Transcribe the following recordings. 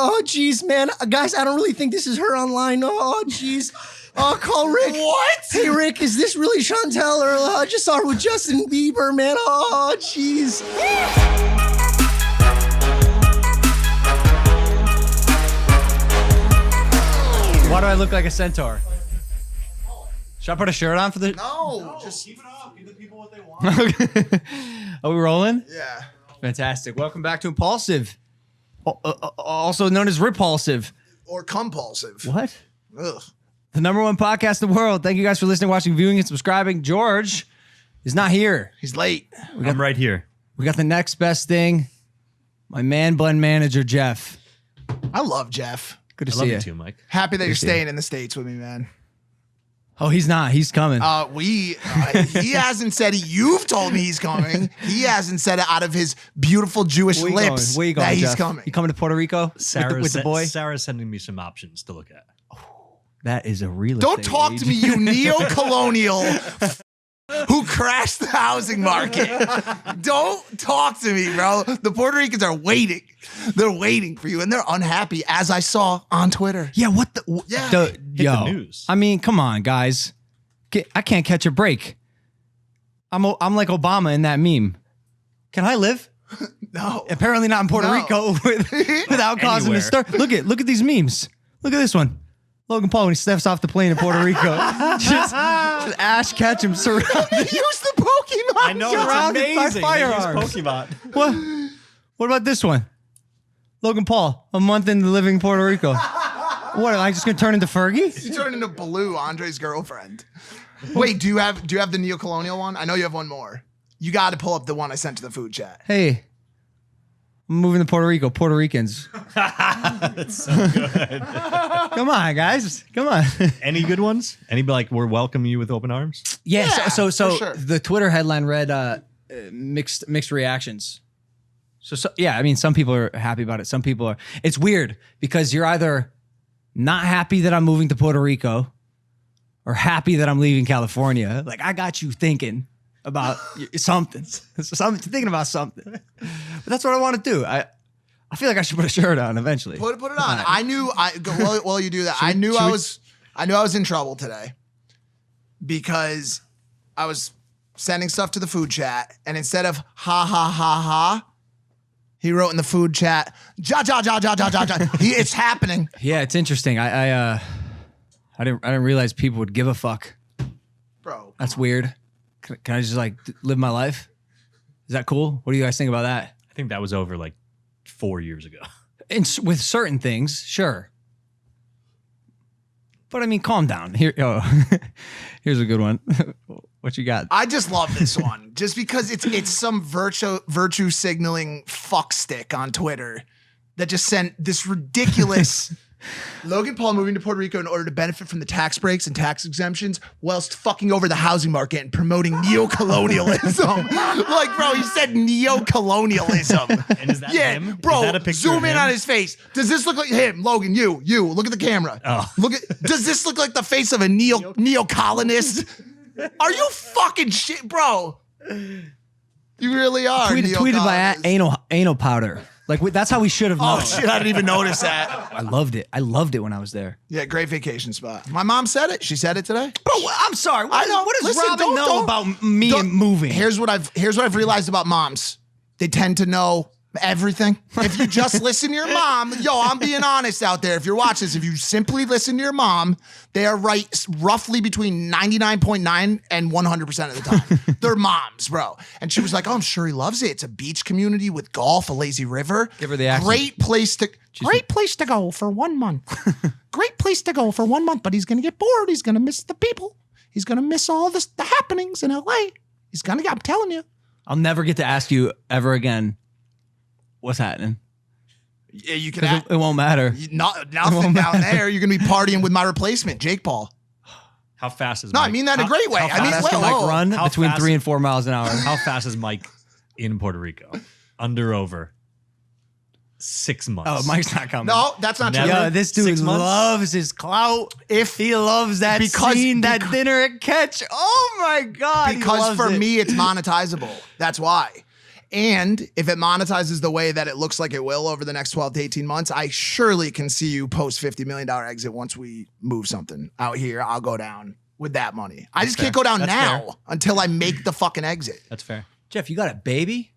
Oh, geez, man. Guys, I don't really think this is her online. Oh, geez. Oh, call Rick. What? Hey, Rick, is this really Chantel? Or I just saw her with Justin Bieber, man. Oh, jeez. Why do I look like a centaur? Should I put a shirt on for the... No, Just keep it up. Give the people what they want. Are we rolling? yeah. Fantastic. Welcome back to Impulsive. Also known as Repulsive. Or compulsive. What? Ugh. The #1 podcast in the world. Thank you guys for listening, watching, viewing, and subscribing. George is not here. He's late. I'm right here. We got the next best thing. My man bun manager, Jeff. I love Jeff. Good to I see love you. you too, Mike. Happy that you're to see you. staying in the States with me, man. Oh, he's not. He's coming. He hasn't said it. You've told me he's coming. He hasn't said it out of his beautiful Jewish Where you lips going? Where you going, that he's Jeff? coming. You coming to Puerto Rico with the boy? Sarah's sending me some options to look at. That is a real Don't estate talk to me, agent. you neo-colonial who crashed the housing market. Don't talk to me, bro. The Puerto Ricans are waiting. They're waiting for you, and they're unhappy, as I saw on Twitter. Yeah, what the... Yeah. The, yo, the news. I mean, come on, guys. I can't catch a break. I'm like Obama in that meme. Can I live? No. Apparently not in Puerto No. Rico without causing a Anywhere. stir. Look at these memes. Look at this one. Logan Paul when he steps off the plane in Puerto Rico. just Ash Ketchum surrounded. Use the Pokemon. I know, Surrounded by it's amazing. firearms. They use Pokemon. What about this one? Logan Paul, a month into living in Puerto Rico. What, am I just gonna turn into Fergie? You turned into Blue, Andre's girlfriend. Wait, do you have the neo-colonial one? I know you have one more. You got to pull up the one I sent to the food chat. Hey, I'm moving to Puerto Rico. Puerto Ricans. It's so good. Come on, guys. Come on. Any good ones? Any like we're welcoming you with open arms? Yeah, Yeah, so for sure. the Twitter headline read mixed reactions. So yeah, I mean, some people are happy about it. Some people are. It's weird because you're either not happy that I'm moving to Puerto Rico or happy that I'm leaving California. Like, I got you thinking about something. Thinking about something. But that's what I want to do. I feel like I should put a shirt on eventually. Put it on. I knew while you do that. I knew I was in trouble today because I was sending stuff to the food chat, and instead of ha ha ha ha, he wrote in the food chat, ja ja ja ja ja ja ja. It's happening. Yeah, it's interesting. I didn't realize people would give a fuck. Bro. That's weird. Can I just like live my life? Is that cool? What do you guys think about that? I think that was over like 4 years ago. With certain things, sure. But I mean, calm down. Here's a good one. What you got? I just love this one just because it's some virtue signaling fuck stick on Twitter that just sent this ridiculous Logan Paul moving to Puerto Rico in order to benefit from the tax breaks and tax exemptions whilst fucking over the housing market and promoting neo-colonialism. Like, bro, he said neo-colonialism. And is that Yeah, him? bro, Is that a picture zoom of in him? on his face. Does this look like him? Logan, you, look at the camera. Oh. Does this look like the face of a neo-colonist? Are you fucking shit, bro? You really are. Tweeted by anal powder. Like that's how we should have known. Oh shit, I didn't even notice that. I loved it. I loved it when I was there. Yeah, great vacation spot. My mom said it. She said it today. Bro, I'm sorry. I know. What does Listen, Robin know about me and moving? Here's what I've realized about moms. They tend to know everything. If you just listen to your mom, I'm being honest out there. If you're watching this, if you simply listen to your mom, they are right roughly between 99.9 and 100% of the time. They're moms, bro. And she was like, "Oh, I'm sure he loves it. It's a beach community with golf, a lazy river. Give her the accent. Great place to go for 1 month. Great place to go for 1 month, but he's going to get bored. He's going to miss the people. He's going to miss all the happenings in LA. I'm telling you. I'll never get to ask you ever again what's happening. Yeah, you can. It won't matter. Nothing down there. You're gonna be partying with my replacement, Jake Paul. How fast is No, Mike? I mean that in a great way. I mean, Fast can Mike run How between fast- 3 and 4 miles an hour. How fast is Mike in Puerto Rico? Under over 6 months. Oh, Mike's not coming. No, that's not true. Never. Yo, this dude 6 months? loves his clout. If He loves that scene, that dinner at Catch. Oh my God. he because loves for it. me it's monetizable. That's why. And if it monetizes the way that it looks like it will over the next 12 to 18 months, I surely can see you post $50 million exit once we move something out here. I'll go down with that money. I just can't go down now until I make the fucking exit. That's fair. Jeff, you got a baby,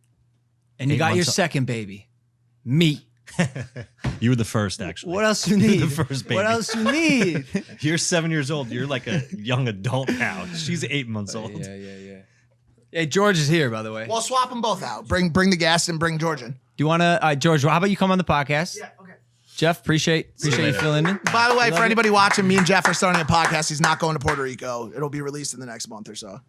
and you 8 got your months old. second baby, me. You were the first, actually. What else you need? The first baby. What else you need? You're 7 years old. You're like a young adult now. She's 8 months old. Yeah. Hey, George is here, by the way. Well, swap them both out. Bring the guest and bring George in. Do you want to, George? How about you come on the podcast? Yeah, okay. Jeff, appreciate you filling in. By the way, Love for it. anybody watching, me and Jeff are starting a podcast. He's not going to Puerto Rico. It'll be released in the next month or so.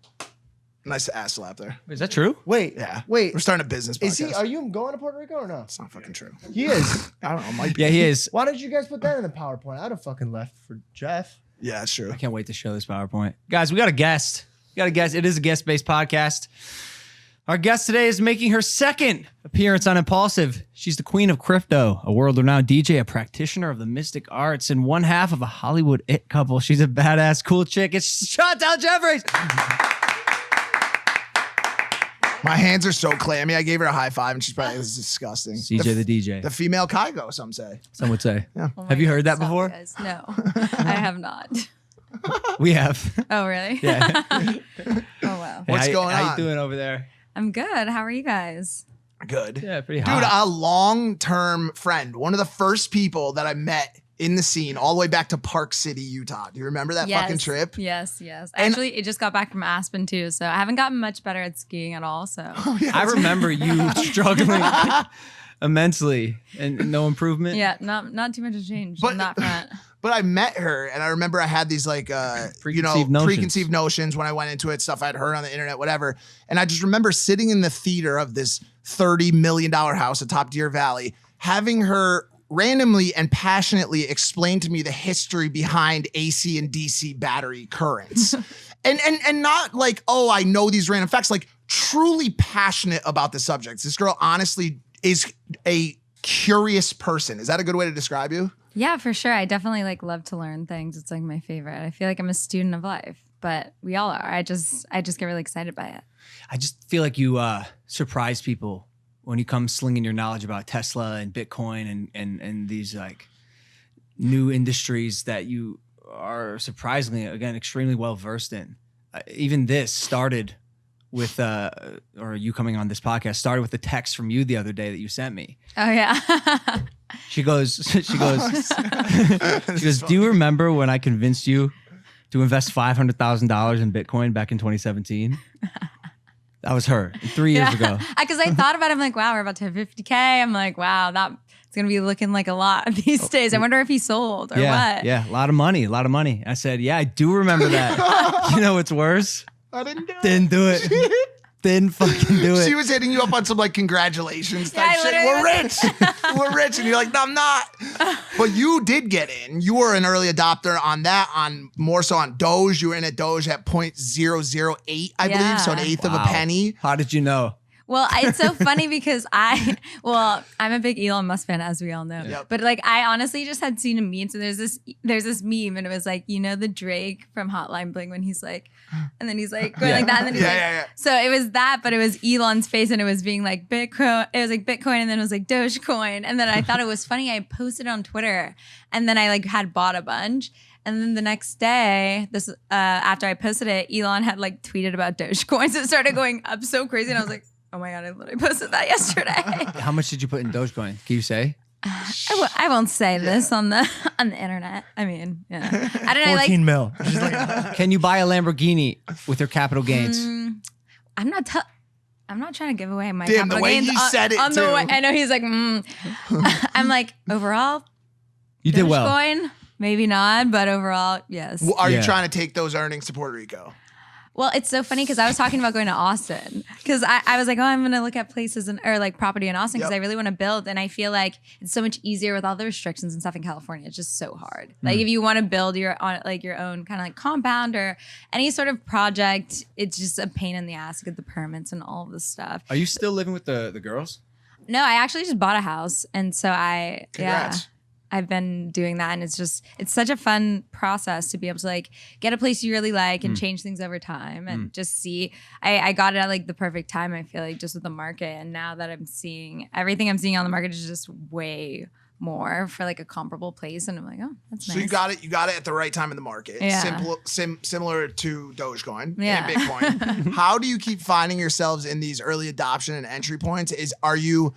Nice ass slap there. Is that true? Wait, Yeah. wait. We're starting a business podcast. Is he? Are you going to Puerto Rico or no? It's not fucking true. He is. I don't know. Might be. Yeah, he is. Why didn't you guys put that in the PowerPoint? I'd have fucking left for Jeff. Yeah, it's true. I can't wait to show this PowerPoint. Guys, we got a guest. It is a guest-based podcast. Our guest today is making her second appearance on Impaulsive. She's the queen of crypto, a world-renowned DJ, a practitioner of the mystic arts, and one half of a Hollywood it couple. She's a badass, cool chick. It's Chantel Jeffries. My hands are so clammy. I gave her a high five and she's probably, this is disgusting. CJ the DJ. The female Kygo, some say. Some would say. Yeah. Oh my Have you heard that God, stop, before? guys. No, I have not. We have. Oh, really? Yeah. Oh, wow. What's Hey, going How on? you doing over there? I'm good. How are you guys? Good. Yeah, pretty Dude, hot. a long-term friend. One of the first people that I met in the scene all the way back to Park City, Utah. Do you remember that fucking trip? Yes. And- Actually, it just got back from Aspen too, so I haven't gotten much better at skiing at all. So I remember you struggling immensely and no improvement. yeah, not too much has changed But- on that front. But I met her and I remember I had these like, Preconceived notions. preconceived notions when I went into it, stuff I'd heard on the internet, whatever. And I just remember sitting in the theater of this $30 million house atop Deer Valley, having her randomly and passionately explain to me the history behind AC and DC battery currents. and not like, oh, I know these random facts, like truly passionate about the subjects. This girl honestly is a curious person. Is that a good way to describe you? Yeah, for sure. I definitely like love to learn things. It's like my favorite. I feel like I'm a student of life, but we all are. I just get really excited by it. I just feel like you surprise people when you come slinging your knowledge about Tesla and Bitcoin and these like new industries that you are surprisingly, again, extremely well versed in. Even this started with, or you coming on this podcast started with a text from you the other day that you sent me. Oh yeah. She goes, do you remember when I convinced you to invest $500,000 in Bitcoin back in 2017? That was her 3 years ago. Because I thought about it. I'm like, wow, we're about to have 50K. I'm like, wow, that's going to be looking like a lot these days. I wonder if he sold or what. Yeah, a lot of money. I said, yeah, I do remember that. You know what's worse? I didn't do Didn't do it. Didn't fucking do it. She was hitting you up on some like congratulations type Yeah, I shit. literally We're rich. We're rich. And you're like, no, I'm not. But you did get in. You were an early adopter on that, on more so on Doge. You were in at Doge at 0.008, I believe. So an Yeah. eighth of a Wow. penny. How did you know? Well, it's so funny because I'm a big Elon Musk fan, as we all know. Yep. But like, I honestly just had seen a meme. So there's this meme, and it was like, you know, the Drake from Hotline Bling when he's like, and then he's like going like that, and then he's like, Yeah. so it was that, but it was Elon's face, and it was being like Bitcoin. It was like Bitcoin, and then it was like Dogecoin, and then I thought it was funny. I posted on Twitter, and then I like had bought a bunch. And then the next day, after I posted it, Elon had like tweeted about Dogecoin. So it started going up so crazy, and I was like, oh my God, I literally posted that yesterday. How much did you put in Dogecoin? Can you say? I won't say this on the internet. I mean, yeah. I don't know. 14 Like, mil. Can you buy a Lamborghini with your capital gains? I'm not trying to give away my Damn, the capital way gains you said it, on the too. way. I know he's like, I'm like, overall, You did well. Dogecoin, maybe not, but overall, yes. Are you Yeah. trying to take those earnings to Puerto Rico? Well, it's so funny because I was talking about going to Austin because I was like, oh, I'm going to look at places or like property in Austin because Yep. I really want to build. And I feel like it's so much easier with all the restrictions and stuff in California. It's just so hard. Like if you want to build your own kind of like compound or any sort of project, it's just a pain in the ass to get the permits and all of this stuff. Are you still living with the girls? No, I actually just bought a house. And so Congrats. I've been doing that, and it's such a fun process to be able to like get a place you really like and change things over time and just see. I got it at like the perfect time, I feel like, just with the market, and now that I'm seeing everything I'm seeing on the market is just way more for like a comparable place, and I'm like, oh, that's nice. So you got it at the right time in the market. Yeah. Similar to Dogecoin Yeah. and Bitcoin. How do you keep finding yourselves in these early adoption and entry points? Are you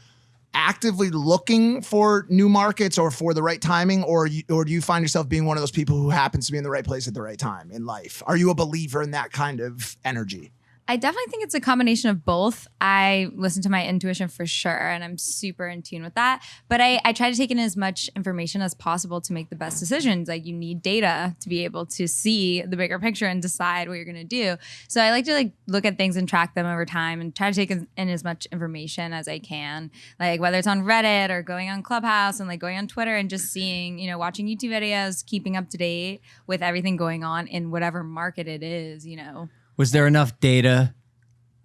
actively looking for new markets or for the right timing, or do you find yourself being one of those people who happens to be in the right place at the right time in life? Are you a believer in that kind of energy? I definitely think it's a combination of both. I listen to my intuition for sure, and I'm super in tune with that. But I try to take in as much information as possible to make the best decisions. Like, you need data to be able to see the bigger picture and decide what you're going to do. So I like to like look at things and track them over time and try to take in as much information as I can. Like, whether it's on Reddit or going on Clubhouse and like going on Twitter and just seeing, you know, watching YouTube videos, keeping up to date with everything going on in whatever market it is, you know. Was there enough data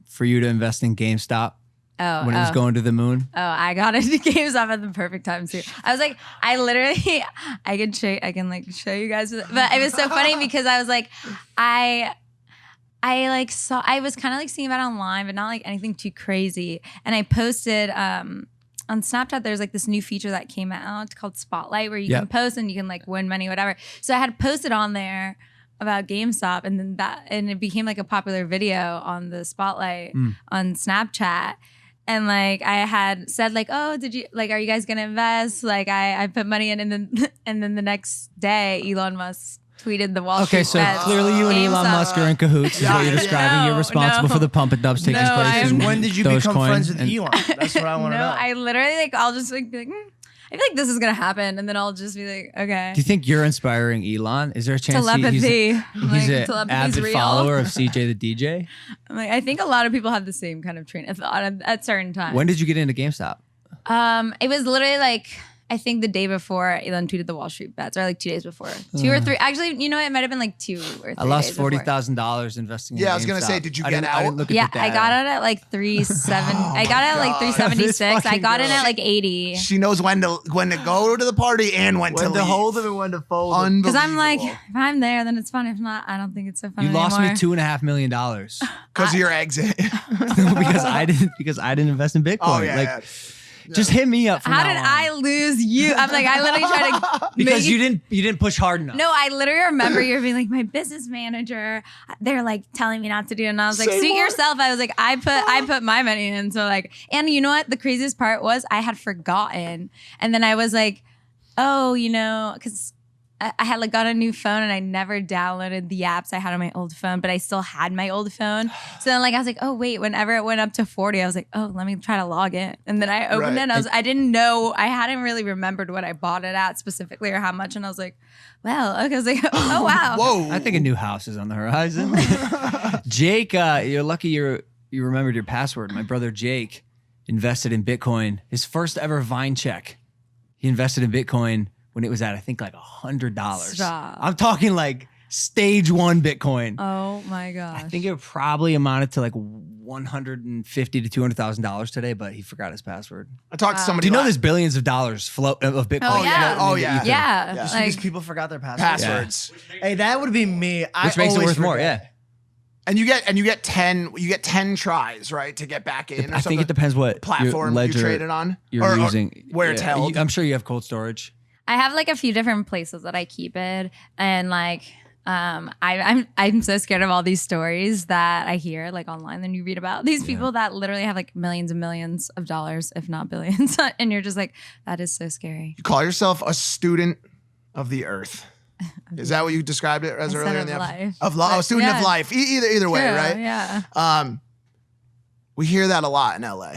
for you to invest in GameStop when it was going to the moon? Oh, I got into GameStop at the perfect time too. I was like, I can like show you guys, but it was so funny because I was like, I was kind of like seeing about online, but not like anything too crazy. And I posted on Snapchat, there's like this new feature that came out called Spotlight, where you can post and you can like win money, whatever. So I had posted on there about GameStop, and then it became like a popular video on the Spotlight on Snapchat. And like I had said like, oh, are you guys gonna invest? Like I put money in, and then the next day Elon Musk tweeted the Wall Street Okay, so bets. clearly you and Elon GameStop. Musk are in cahoots, is what you're describing. No, You're responsible no. for the pump and dumps taking No, place. I'm- in When did you become Dogecoin friends with and- Elon? That's what I want to No, know. I literally like I'll just like be like, I feel like this is gonna happen, and then I'll just be like, okay. Do you think you're inspiring Elon? Is there a chance Telepathy. he's an telepathy's avid real. follower of CJ the DJ? I'm like, I think a lot of people have the same kind of train of thought at certain times. When did you get into GameStop? It was literally like, I think the day before Elon tweeted the Wall Street bets, or like 2 days before, 2 or 3. Actually, you know what? It might have been like 2 or 3. I lost days before. $40,000 investing in Yeah, I was gonna GameStop. say, did you I get didn't- I didn't out? look at Yeah, the I data. got it at like 3.7. I got it at like 376. I got in at like 80. She knows when to go to the party and when to when to leave. hold them and when to fold them. Because I'm like, if I'm there, then it's fun. If not, I don't think it's so fun You lost anymore. me $2.5 million because of your exit. because I didn't invest in Bitcoin. Oh yeah, like, yeah. just hit me up. From How now did on. I lose you? I'm like, I literally tried to Because make you didn't push hard enough. No, I literally remember you being like, my business manager, they're like telling me not to do it. And I was like, Say suit more. yourself. I was like, I put my money in. So like, and you know what? The craziest part was I had forgotten. And then I was like, oh, you know, because I had like got a new phone and I never downloaded the apps I had on my old phone, but I still had my old phone. So then like I was like, oh wait, whenever it went up to 40, I was like, oh, let me try to log in. And then I opened Right. it and I didn't know, I hadn't really remembered what I bought it at specifically or how much. And I was like, well, okay. I was like, oh wow. Whoa. I think a new house is on the horizon. Jake, you're lucky you remembered your password. My brother Jake invested in Bitcoin. His first ever Vine check. He invested in Bitcoin when it was at, I think, like $100. Stop. I'm talking like stage 1 Bitcoin. Oh my gosh. I think it probably amounted to like $150,000 to $200,000 today, but he forgot his password. I talked to somebody. Do you know last- there's billions of dollars float of Bitcoin? Oh, yeah. Oh, yeah. Ether? Yeah. Yeah. Like, Because people forgot their passwords. passwords. Hey, that would be me. Which makes it worth more. Yeah. And you get 10 tries, right, to get back in. Or I think it depends what platform ledger you traded on. you're or using. where it's Yeah. held. I'm sure you have cold storage. I have like a few different places that I keep it, and like I'm so scared of all these stories that I hear like online and you read about these people that literally have like millions and millions of dollars, if not billions, and you're just like, that is so scary. You call yourself a student of the earth. Is that what you described it as I said earlier in of the life. episode? Of life. A student Yeah. of life. Either way, True, right? Yeah. We hear that a lot in LA,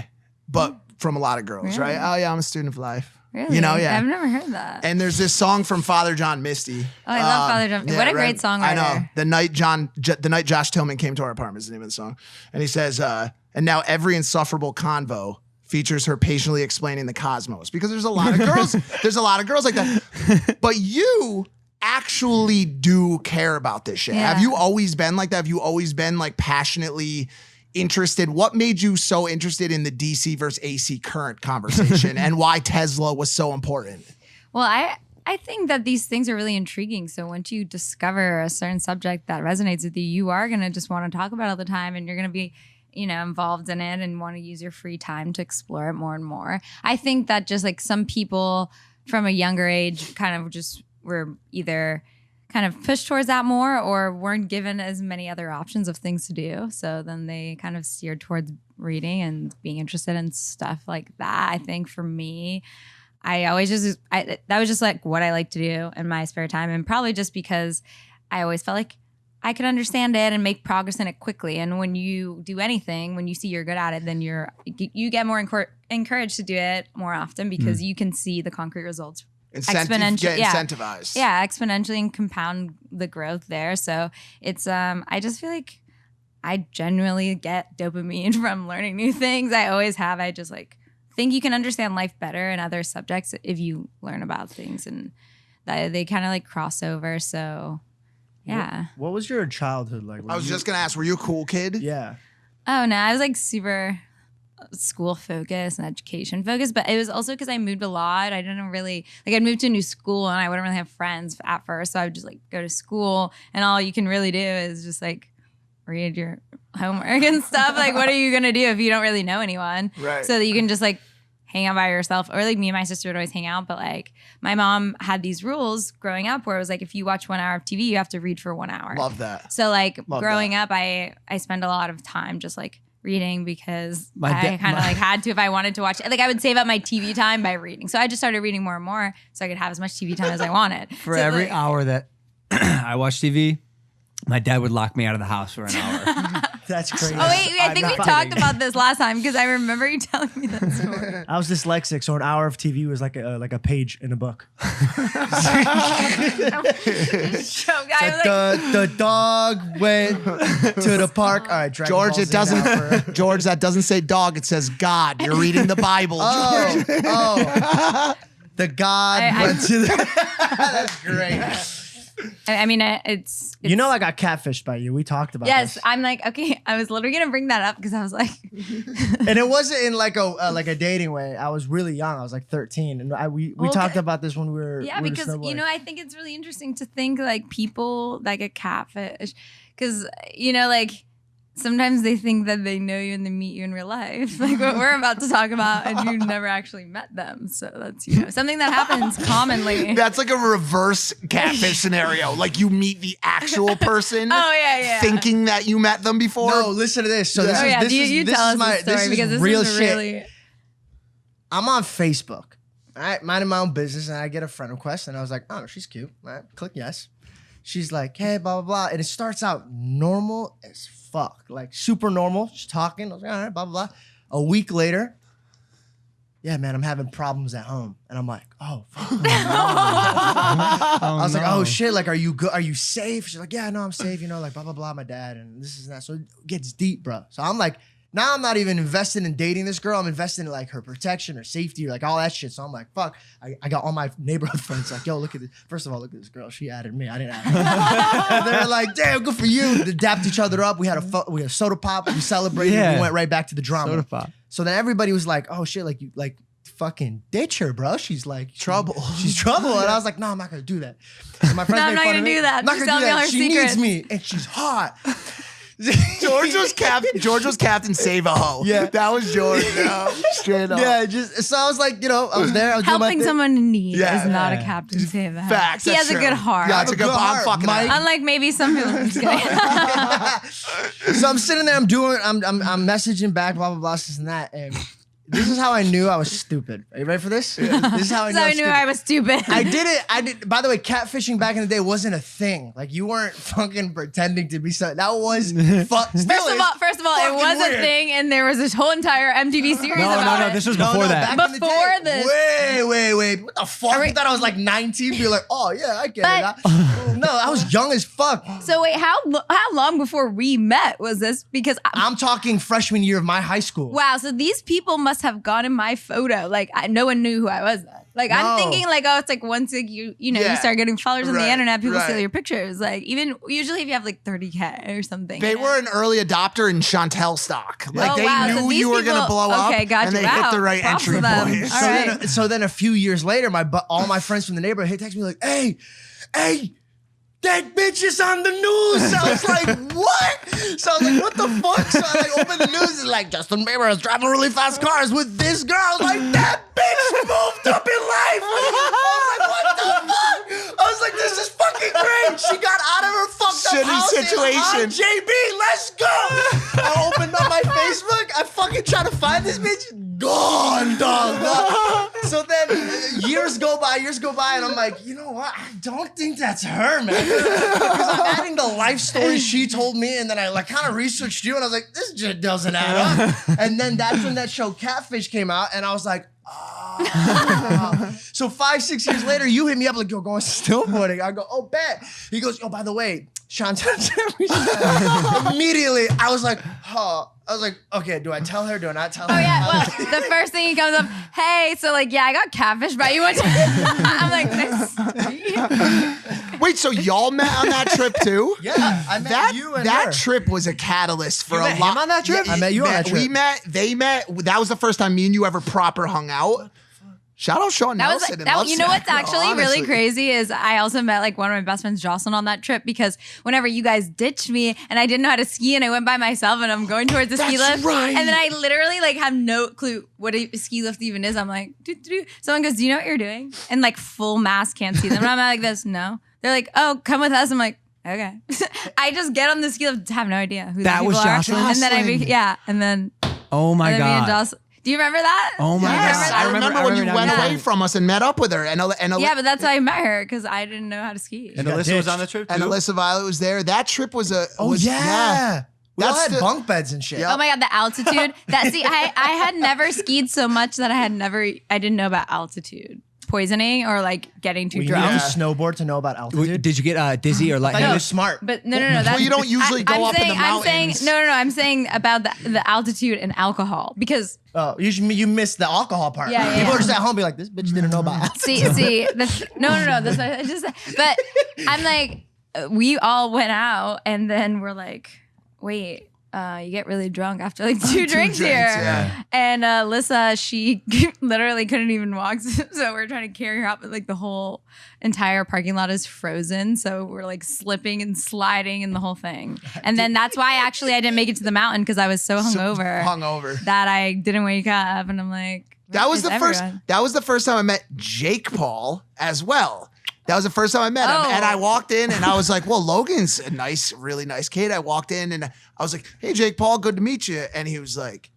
but from a lot of girls, right? Really? Oh yeah, I'm a student of life. Really? You know, yeah. I've never heard that. And there's this song from Father John Misty. Oh, I love Father John. What a great songwriter. I know. The night Josh Tillman came to our apartment is the name of the song. And he says, and now every insufferable convo features her patiently explaining the cosmos. Because there's a lot of girls, like that. But you actually do care about this shit. Yeah. Have you always been like that? Have you always been like passionately interested? What made you so interested in the DC versus AC current conversation and why Tesla was so important? Well, I think that these things are really intriguing. So once you discover a certain subject that resonates with you, you are going to just want to talk about it all the time, and you're going to be, involved in it and want to use your free time to explore it more and more. I think that just like some people from a younger age kind of just were either kind of pushed towards that more or weren't given as many other options of things to do. So then they kind of steered towards reading and being interested in stuff like that. I think for me, that was just like what I like to do in my spare time. And probably just because I always felt like I could understand it and make progress in it quickly. And when you do anything, when you see you're good at it, then you get more encouraged to do it more often because you can see the concrete results. Exponentially, incentivized. Yeah, exponentially and compound the growth there. So it's I just feel like I genuinely get dopamine from learning new things. I always have. I just like think you can understand life better in other subjects if you learn about things, and that they kind of like cross over. So yeah. What was your childhood like? I was just gonna ask, were you a cool kid? Yeah. Oh no, I was like super school focused and education focused, but it was also because I moved a lot. I didn't really I'd moved to a new school and I wouldn't really have friends at first, so I would just like go to school and all you can really do is just like read your homework and stuff. Like what are you gonna do if you don't really know anyone? Right. So that you can just like hang out by yourself, or like me and my sister would always hang out, but like my mom had these rules growing up where it was like if you watch 1 hour of TV you have to read for 1 hour. Love that. So like Love growing that. up I spend a lot of time just like reading because I kind of like had to if I wanted to watch. Like I would save up my TV time by reading. So I just started reading more and more so I could have as much TV time as I wanted. For So, every like, hour that I watch TV, my dad would lock me out of the house for an hour. That's crazy. Oh wait, I think we talked about this last time because I remember you telling me that story. I was dyslexic, so an hour of TV was like a page in a book. The dog went to the park. All right, Dragon George, Ball it Z doesn't. now for- George, that doesn't say dog. It says God. You're reading the Bible. George. The God I- went to the. That's great. I mean, it's You know, I got catfished by you. We talked about yes. this. I'm like, okay. I was literally gonna bring that up because I was like, And it wasn't in like a dating way. I was really young. I was like 13, and we Okay. talked about this when we were yeah, we were because snowboarding. I think it's really interesting to think like people that get catfish, because like sometimes they think that they know you and they meet you in real life, like what we're about to talk about, and you never actually met them. So that's something that happens commonly. That's like a reverse catfish scenario. Like you meet the actual person. Oh yeah. Thinking that you met them before. No, listen to this. So this Oh is yeah, this is you this tell is us my the story this is because this real is shit. really. I'm on Facebook, all right, minding my own business, and I get a friend request, and I was like, oh, she's cute. All right, click yes. She's like, hey, blah, blah, blah. And it starts out normal as fuck, like super normal. She's talking. I was like, all right, blah, blah, blah. A week later, yeah, man, I'm having problems at home. And I'm like, oh, fuck. I was like, oh, shit, like, are you good? Are you safe? She's like, yeah, no, I'm safe, like, blah, blah, blah, my dad, and this is that. So it gets deep, bro. So I'm like, now I'm not even invested in dating this girl. I'm invested in like her protection, her safety, like all that shit. So I'm like, fuck. I got all my neighborhood friends like, yo, look at this. First of all, look at this girl. She added me. I didn't add her. And they're like, damn, good for you. They dapped each other up. We had a soda pop. We celebrated. Yeah. We went right back to the drama. Soda pop. So then everybody was like, oh shit, like you like fucking ditch her, bro. She's like Trouble. She's trouble. And I was like, no, I'm not gonna do that. So my friends No, I'm made not fun gonna of me. do that. I'm not She's gonna do telling me all that. her She secrets. needs me, and she's hot. George was Captain Save a Hoe. Yeah. That was George. No, straight up. Yeah, just so I was like, I was there. I was doing my Helping thing. someone in need Yeah. is not a captain save that. Facts. He that's has a true. good heart. Yeah, it's a good Good I'm heart, fucking Mike. up. Unlike maybe some people. I'm just kidding. So I'm sitting there, I'm messaging back, blah blah blah, this and that, and this is how I knew I was stupid. Are you ready for this? This is how I knew So I I was knew stupid. I was stupid. I did. By the way, catfishing back in the day wasn't a thing. Like you weren't fucking pretending to be something. That was First of all, it fucking was a weird. thing, and there was this whole entire MTV series about No, it. this was before that. back in the Before day. this. Wait. What the fuck? Are we- You thought I was like 19? Be like, oh yeah, I get But- it. No, I was young as fuck. So wait, how long before we met was this? Because I'm talking freshman year of my high school. wow, so these people must have gotten my photo. Like no one knew who I was then. Like No. I'm thinking like, oh, it's like once like you Yeah. you start getting followers on the Right, internet, people right. steal your pictures. Like even usually if you have like 30K or something. They you know? were an early adopter in Chantel stock. Like Oh, they wow. So knew these you were going to people- blow up, okay, gotcha. and they Wow. hit the right Props entry to them. point. All So right. then a few years later, all my friends from the neighborhood text me like, "Hey, that bitch is on the news." So I was like, "What?" So I was like, "What the fuck?" So I like opened the news. It's like Justin Bieber is driving really fast cars with this girl. I was like, "That bitch moved up in life." I was like, "What the fuck?" I was like, "This is fucking great." She got out of her fucked up Shitty house. situation. And, JB, let's go. I opened up my Facebook. I fucking try to find this bitch. Gone, dog. So then years go by, and I'm like, you know what? I don't think that's her, man. Because I'm adding the life story she told me, and then I like kind of researched you, and I was like, this shit doesn't add up. And then that's when that show Catfish came out, and I was like, oh. So 5-6 years later, you hit me up like, yo, going snowboarding. I go, oh, bet. He goes, oh, by the way, Chantel Jeffries. Immediately, I was like, huh. I was like, okay, do I tell her? Do I not tell her? Oh yeah, well, the first thing he comes up, hey, so like, yeah, I got catfish by you one time. I'm like, nice. Wait, so y'all met on that trip too? Yeah, I met That you and that her. trip was a catalyst for You a met lot. him on that trip? I met you on that trip. We met. They met. That was the first time me and you ever proper hung out. Shout out Sean That was Nelson. and that, Love you know Sack, what's bro, actually really honestly. crazy is I also met like one of my best friends Jocelyn on that trip because whenever you guys ditched me and I didn't know how to ski and I went by myself and I'm going towards the ski That's lift right. and then I literally like have no clue what a ski lift even is. I'm like, doo-doo-doo. Someone goes, do you know what you're doing? And like full mask can't see them. And I'm like this, no. They're like, oh, come with us. I'm like, okay. I just get on the ski lift, have no idea who That the was people are. Jocelyn? And then Jocelyn. and then Oh my and then me and god. Jocelyn. Do you remember that? Oh my Yes, God. I remember when you now went you're away saying- from us and met up with her. And Yeah, but that's how I met her because I didn't know how to ski. And got Alyssa was ditched. on the trip too. and Alyssa Violet was there. That trip was a. Oh, was, yeah. We all That's had the- bunk beds and shit. Yeah. Oh my god, the altitude. I had never skied so much that I didn't know about altitude poisoning or like getting too We drunk. needed to snowboard to know about altitude. Did you get dizzy or I thought you lightheaded? were smart. But no. That's, you don't usually go up in the mountains. I'm saying about the altitude and alcohol because Oh, you missed the alcohol part. Yeah, yeah, People yeah. are just at home be like, this bitch didn't know about altitude. see, no. That's what I just. But I'm like, we all went out and then we're like, wait. You get really drunk after like two drinks here. yeah. And Lissa, she literally couldn't even walk. So we're trying to carry her up, but like the whole entire parking lot is frozen. So we're like slipping and sliding and the whole thing. And then that's why actually I didn't make it to the mountain because I was so hungover that I didn't wake up. And I'm like, That was where's the first. everyone? That was the first time I met Jake Paul as well. That was the first time I met him, Oh. and I walked in and I was like, "Well, Logan's a nice, really nice kid." I walked in and I was like, "Hey, Jake Paul, good to meet you." And he was like,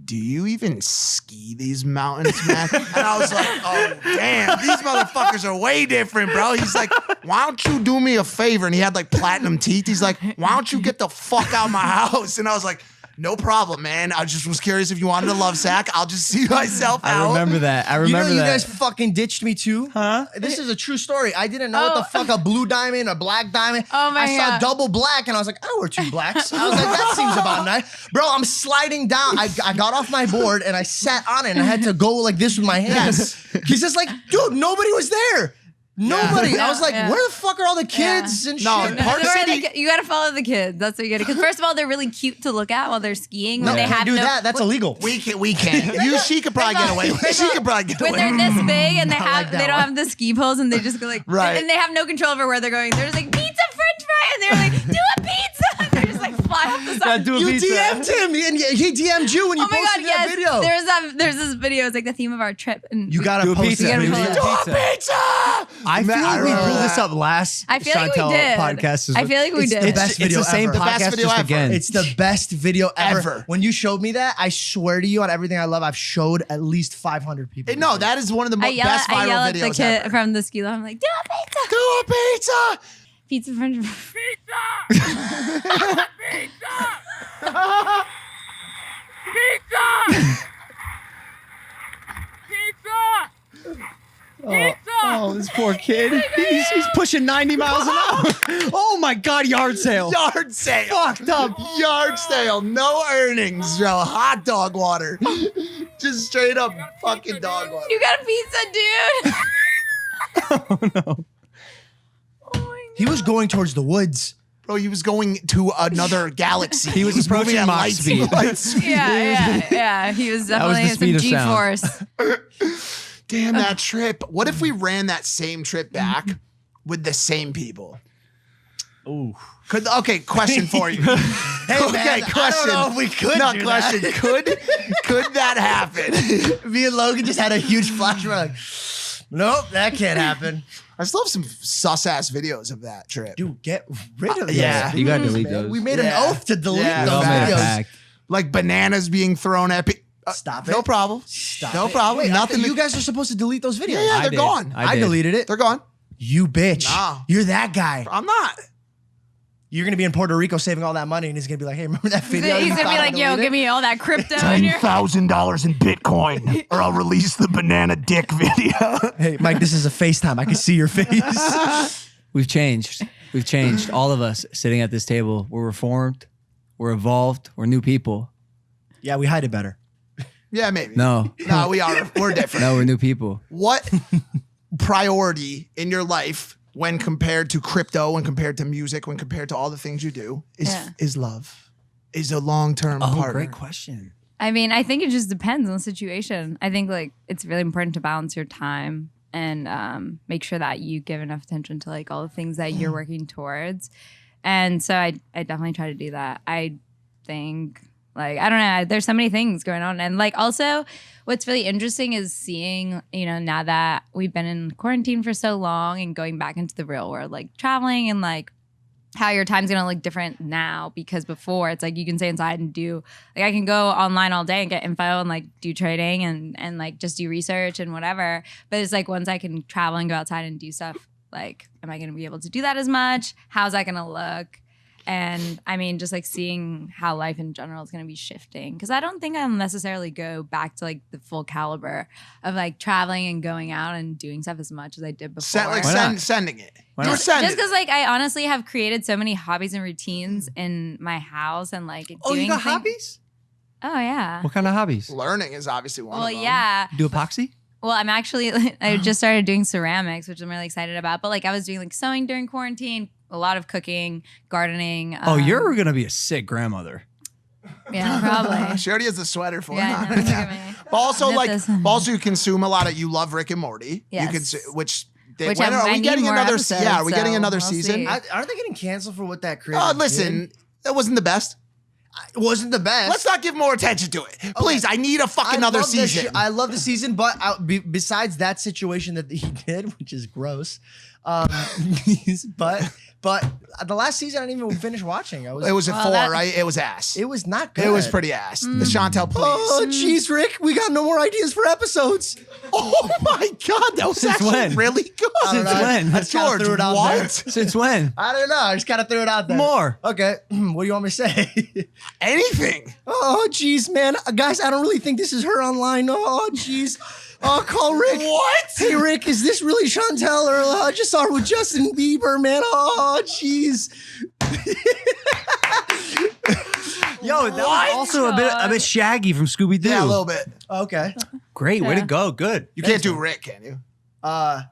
"Do you even ski these mountains, man?" And I was like, "Oh, damn, these motherfuckers are way different, bro." He's like, "Why don't you do me a favor?" And he had like platinum teeth. He's like, "Why don't you get the fuck out of my house?" And I was like, no problem, man. I just was curious if you wanted a love sack. I'll just see myself out. I remember that. I remember you that. guys fucking ditched me too. Huh? This is a true story. I didn't know what Oh. the fuck a blue diamond, a black diamond. Oh my I saw God. double black and I was like, I wear two blacks. I was like, that seems about nice. Bro, I'm sliding down. I got off my board and I sat on it and I had to go like this with my hands. He's just like, dude, nobody was there. Nobody. I was like, Yeah. where the fuck are all the kids and No, shit? Park Where are City- they- you gotta follow the kids. That's what you gotta. Because first of all, they're really cute to look at while they're skiing. No, When they can't have do no, that. That's illegal. We can't. She could probably get away with it. First of She all, could probably get when away they're with it. this big and they Not have like that they don't one. have the ski poles and they just go like Right. and they have no control over where they're going. They're just like pizza, French fry, and they're like do a pizza. And they're just like fly up the side. do a You pizza. DM'd him and he DM'd you when you Oh my posted god, yes! that video. There's this video. It's like the theme of our trip. And You gotta Do a post pizza. that You video. gotta Do a post pizza. Pizza! I feel like we remember pulled this that. up last I feel like we Chantel did. podcast. I feel like we It's did. the best It's video the same ever. The best podcast video just ever. again. It's the best video ever. Ever. When you showed me that, I swear to you, on everything I love, I've showed at least 500 people. No, that is one of the I yell, best I yell viral at the videos kid ever. from the ski lift. I'm like, do a pizza, Do a pizza! pizza, French fry. Oh, this poor kid. He's pushing 90 miles an hour. Oh my God, yard sale. Yard sale. Fucked up. Yard sale. No earnings, bro. Hot dog water. Just straight up fucking dog water. You got a pizza, dude. Oh no. He was going towards the woods. Bro, he was going to another galaxy. He was approaching moving at Mach light speed. light speed. Yeah. He was was definitely the some speed of sound. G-force. Damn that trip. What if we ran that same trip back with the same people? Ooh. Okay, question for you. Hey, okay, man, question. I don't know if we could No, do question. that. Could that happen? Me and Logan just had a huge flash. We're like, nope, that can't happen. I still have some sus ass videos of that trip. Dude, get rid of yeah. those. You gotta videos, delete man. those. We made Yeah. an oath to delete Yeah. We all those made a videos. pact. Like bananas being thrown at people. Stop it. No problem. Stop No it. problem. Wait, Nothing. You guys are supposed to delete those videos. Yeah, I they're did. gone. I did. deleted it. They're gone. You bitch. No. You're that guy. I'm not. You're gonna be in Puerto Rico saving all that money, and he's gonna be like, "Hey, remember that He's video?" you gonna be thought I like, yo, deleted?" give me all that crypto in your $10,000 in Bitcoin, or I'll release the banana dick video. Hey, Mike, this is a FaceTime. I can see your face. We've changed. We've changed. All of us sitting at this table. We're reformed. We're evolved. We're new people. Yeah, we hide it better. Yeah, maybe. No. No, we are. We're different. No, we're new people. What priority in your life, when compared to crypto, when compared to music, when compared to all the things you do, is love? Is a long-term partner? Great question. I mean, I think it just depends on the situation. I think like it's really important to balance your time and make sure that you give enough attention to like all the things that you're working towards. And so I definitely try to do that. I think like, I don't know, there's so many things going on. And like also what's really interesting is seeing, you know, now that we've been in quarantine for so long and going back into the real world, like traveling and like how your time's gonna look different now, because before it's like you can stay inside and do like I can go online all day and get info and like do trading and like just do research and whatever. But it's like once I can travel and go outside and do stuff, like am I gonna be able to do that as much? How's that gonna look? And I mean, just like seeing how life in general is going to be shifting. Because I don't think I'll necessarily go back to like the full caliber of like traveling and going out and doing stuff as much as I did before. Sending it. Why not? Just send Just it. because like I honestly have created so many hobbies and routines in my house and like Oh, doing you got things- hobbies? Oh yeah. What kind of hobbies? Learning is obviously one Well, of them. yeah. You do epoxy? Well, I'm actually I just started doing ceramics, which I'm really excited about. But like I was doing like sewing during quarantine, a lot of cooking, gardening. Oh, you're going to be a sick grandmother. Yeah, probably. She already has the sweater for Yeah, it. I know, look at me. But also, Knit like, this. also you consume a lot of. You love Rick and Morty. Yes. You can, which Which when, I are we need getting more another? episodes, Yeah, are we getting so another we'll season? see. Aren't they getting canceled for what that creator Oh, did? listen, that wasn't the best. It wasn't the best. Let's not give more attention to it, please. I need a fucking another love this season. I love the season, but besides that situation that he did, which is gross, but the last season I didn't even finish watching. It was a Well, 4, that- right? It was ass. It was not good. It was pretty ass. The Chantel, please. Oh, jeez, Rick, we got no more ideas for episodes. Oh my God, that was Since actually when? really good. I don't Since know. when? I just kinda George, threw it out what? there. Since when? I don't know. I just kind of threw it out there. More. Okay, what do you want me to say? Anything. Oh, jeez, man. Guys, I don't really think this is her online. Oh, jeez. Oh, call Rick. What? Hey, Rick, is this really Chantel? Or I just saw her with Justin Bieber, man. Oh, jeez. Yo, that was also a bit shaggy from Scooby Doo. Yeah, a little bit. Okay. Great, way Yeah. to go. Good. You can't do Rick, can you? Nah,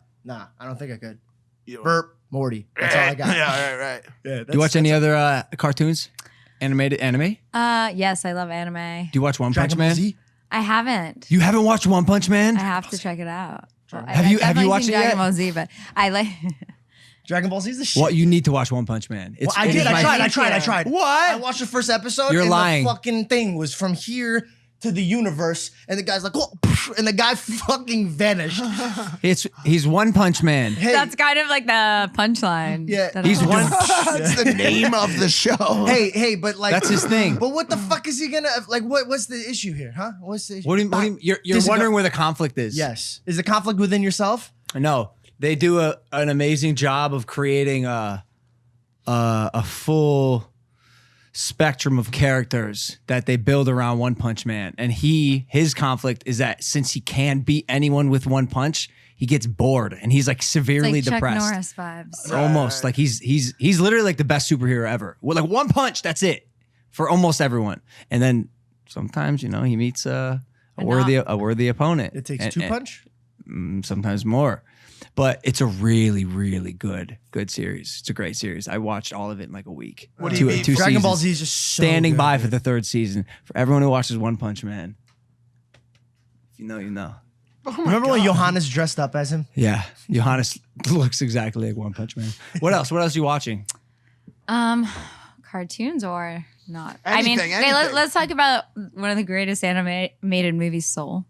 I don't think I could. You don't- Burp, Morty. That's all I got. Yeah, right. Yeah, Do you watch any other cartoons? Animated anime? Yes, I love anime. Do you watch One Dragon Punch Ball Man? Z? I haven't. You haven't watched One Punch Man? I have to check it out. Well, Have you definitely watched seen it yet? Dragon Ball Z, but I like. Dragon Ball Z is the shit. What you need to watch One Punch Man. Well, I it did. is I my- tried. I What? watched the first episode. You're and lying. The fucking thing was from here to the universe, and the guy's like, "Whoa," and the guy fucking vanished. He's One Punch Man. Hey, That's kind of like the punchline. Yeah. that He's I'm- one. That's the name of the show. hey, but like That's his thing. But what the fuck is he gonna like? What's the issue here, huh? What's the issue? What do you you're This is wondering where the conflict is? Yes, is the conflict within yourself? No, they do an amazing job of creating a full spectrum of characters that they build around One Punch Man. And his conflict is that since he can beat anyone with one punch, he gets bored and he's like severely It's like Chuck depressed. Norris vibes. Almost like he's literally like the best superhero ever. With like one punch, that's it for almost everyone. And then sometimes, he meets a a worthy opponent. It takes And- two and- punch. sometimes more. But it's a really, really good series. It's a great series. I watched all of it in like a week. What do you mean? Two Dragon Ball seasons. Z is just so Standing good, by dude. for the third season. For everyone who watches One Punch Man, if you know, you know. Oh my Remember when God. Johannes dressed up as him? Yeah, Johannes looks exactly like One Punch Man. What else? What else are you watching? Cartoons or not? Anything, okay, anything. let's talk about one of the greatest animated movies, Soul.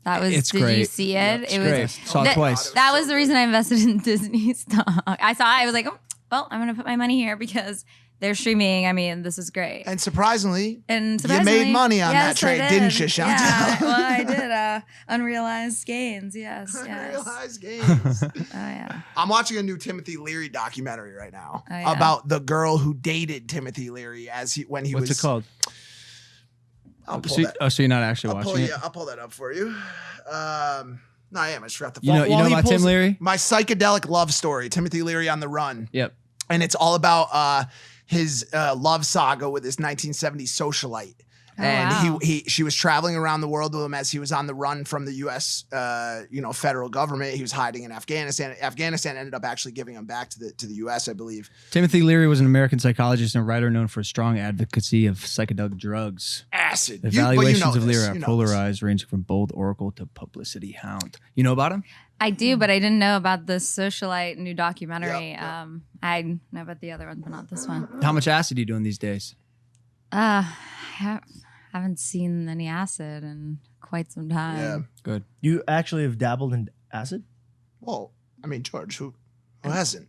That was. It's did great. you see it? It's it great. was. Saw it that, twice. That was the reason I invested in Disney stock. I saw it. I was like, oh, well, I'm gonna put my money here because they're streaming. I mean, this is great. And surprisingly, And you made money on that yes, I trade, didn't you, Chantel? Yeah, well, I did. Unrealized gains. Yes. Unrealized gains. Oh yeah. I'm watching a new Timothy Leary documentary right now Oh, yeah. about the girl who dated Timothy Leary when he What's was. it called? I'll pull So, that. so you're not actually watching it? I'll pull that up for you. No, I am. I just forgot the. You know, While he about Tim pulls- Leary? My psychedelic love story, Timothy Leary on the Run, Yep. and it's all about his love saga with this 1970s socialite. Oh, And wow. she was traveling around the world with him as he was on the run from the U.S. Federal government. He was hiding in Afghanistan. Afghanistan ended up actually giving him back to the U.S. I believe. Timothy Leary was an American psychologist and writer known for his strong advocacy of psychedelic drugs. Acid. Evaluations of this. Leary are You know this. polarized, ranging from bold oracle to publicity hound. You know about him? I do, but I didn't know about this socialite new documentary. Yep. I know about the other one, but not this one. How much acid are you doing these days? Haven't seen any acid in quite some time. Yeah. Good. You actually have dabbled in acid? Well, I mean, George, who hasn't?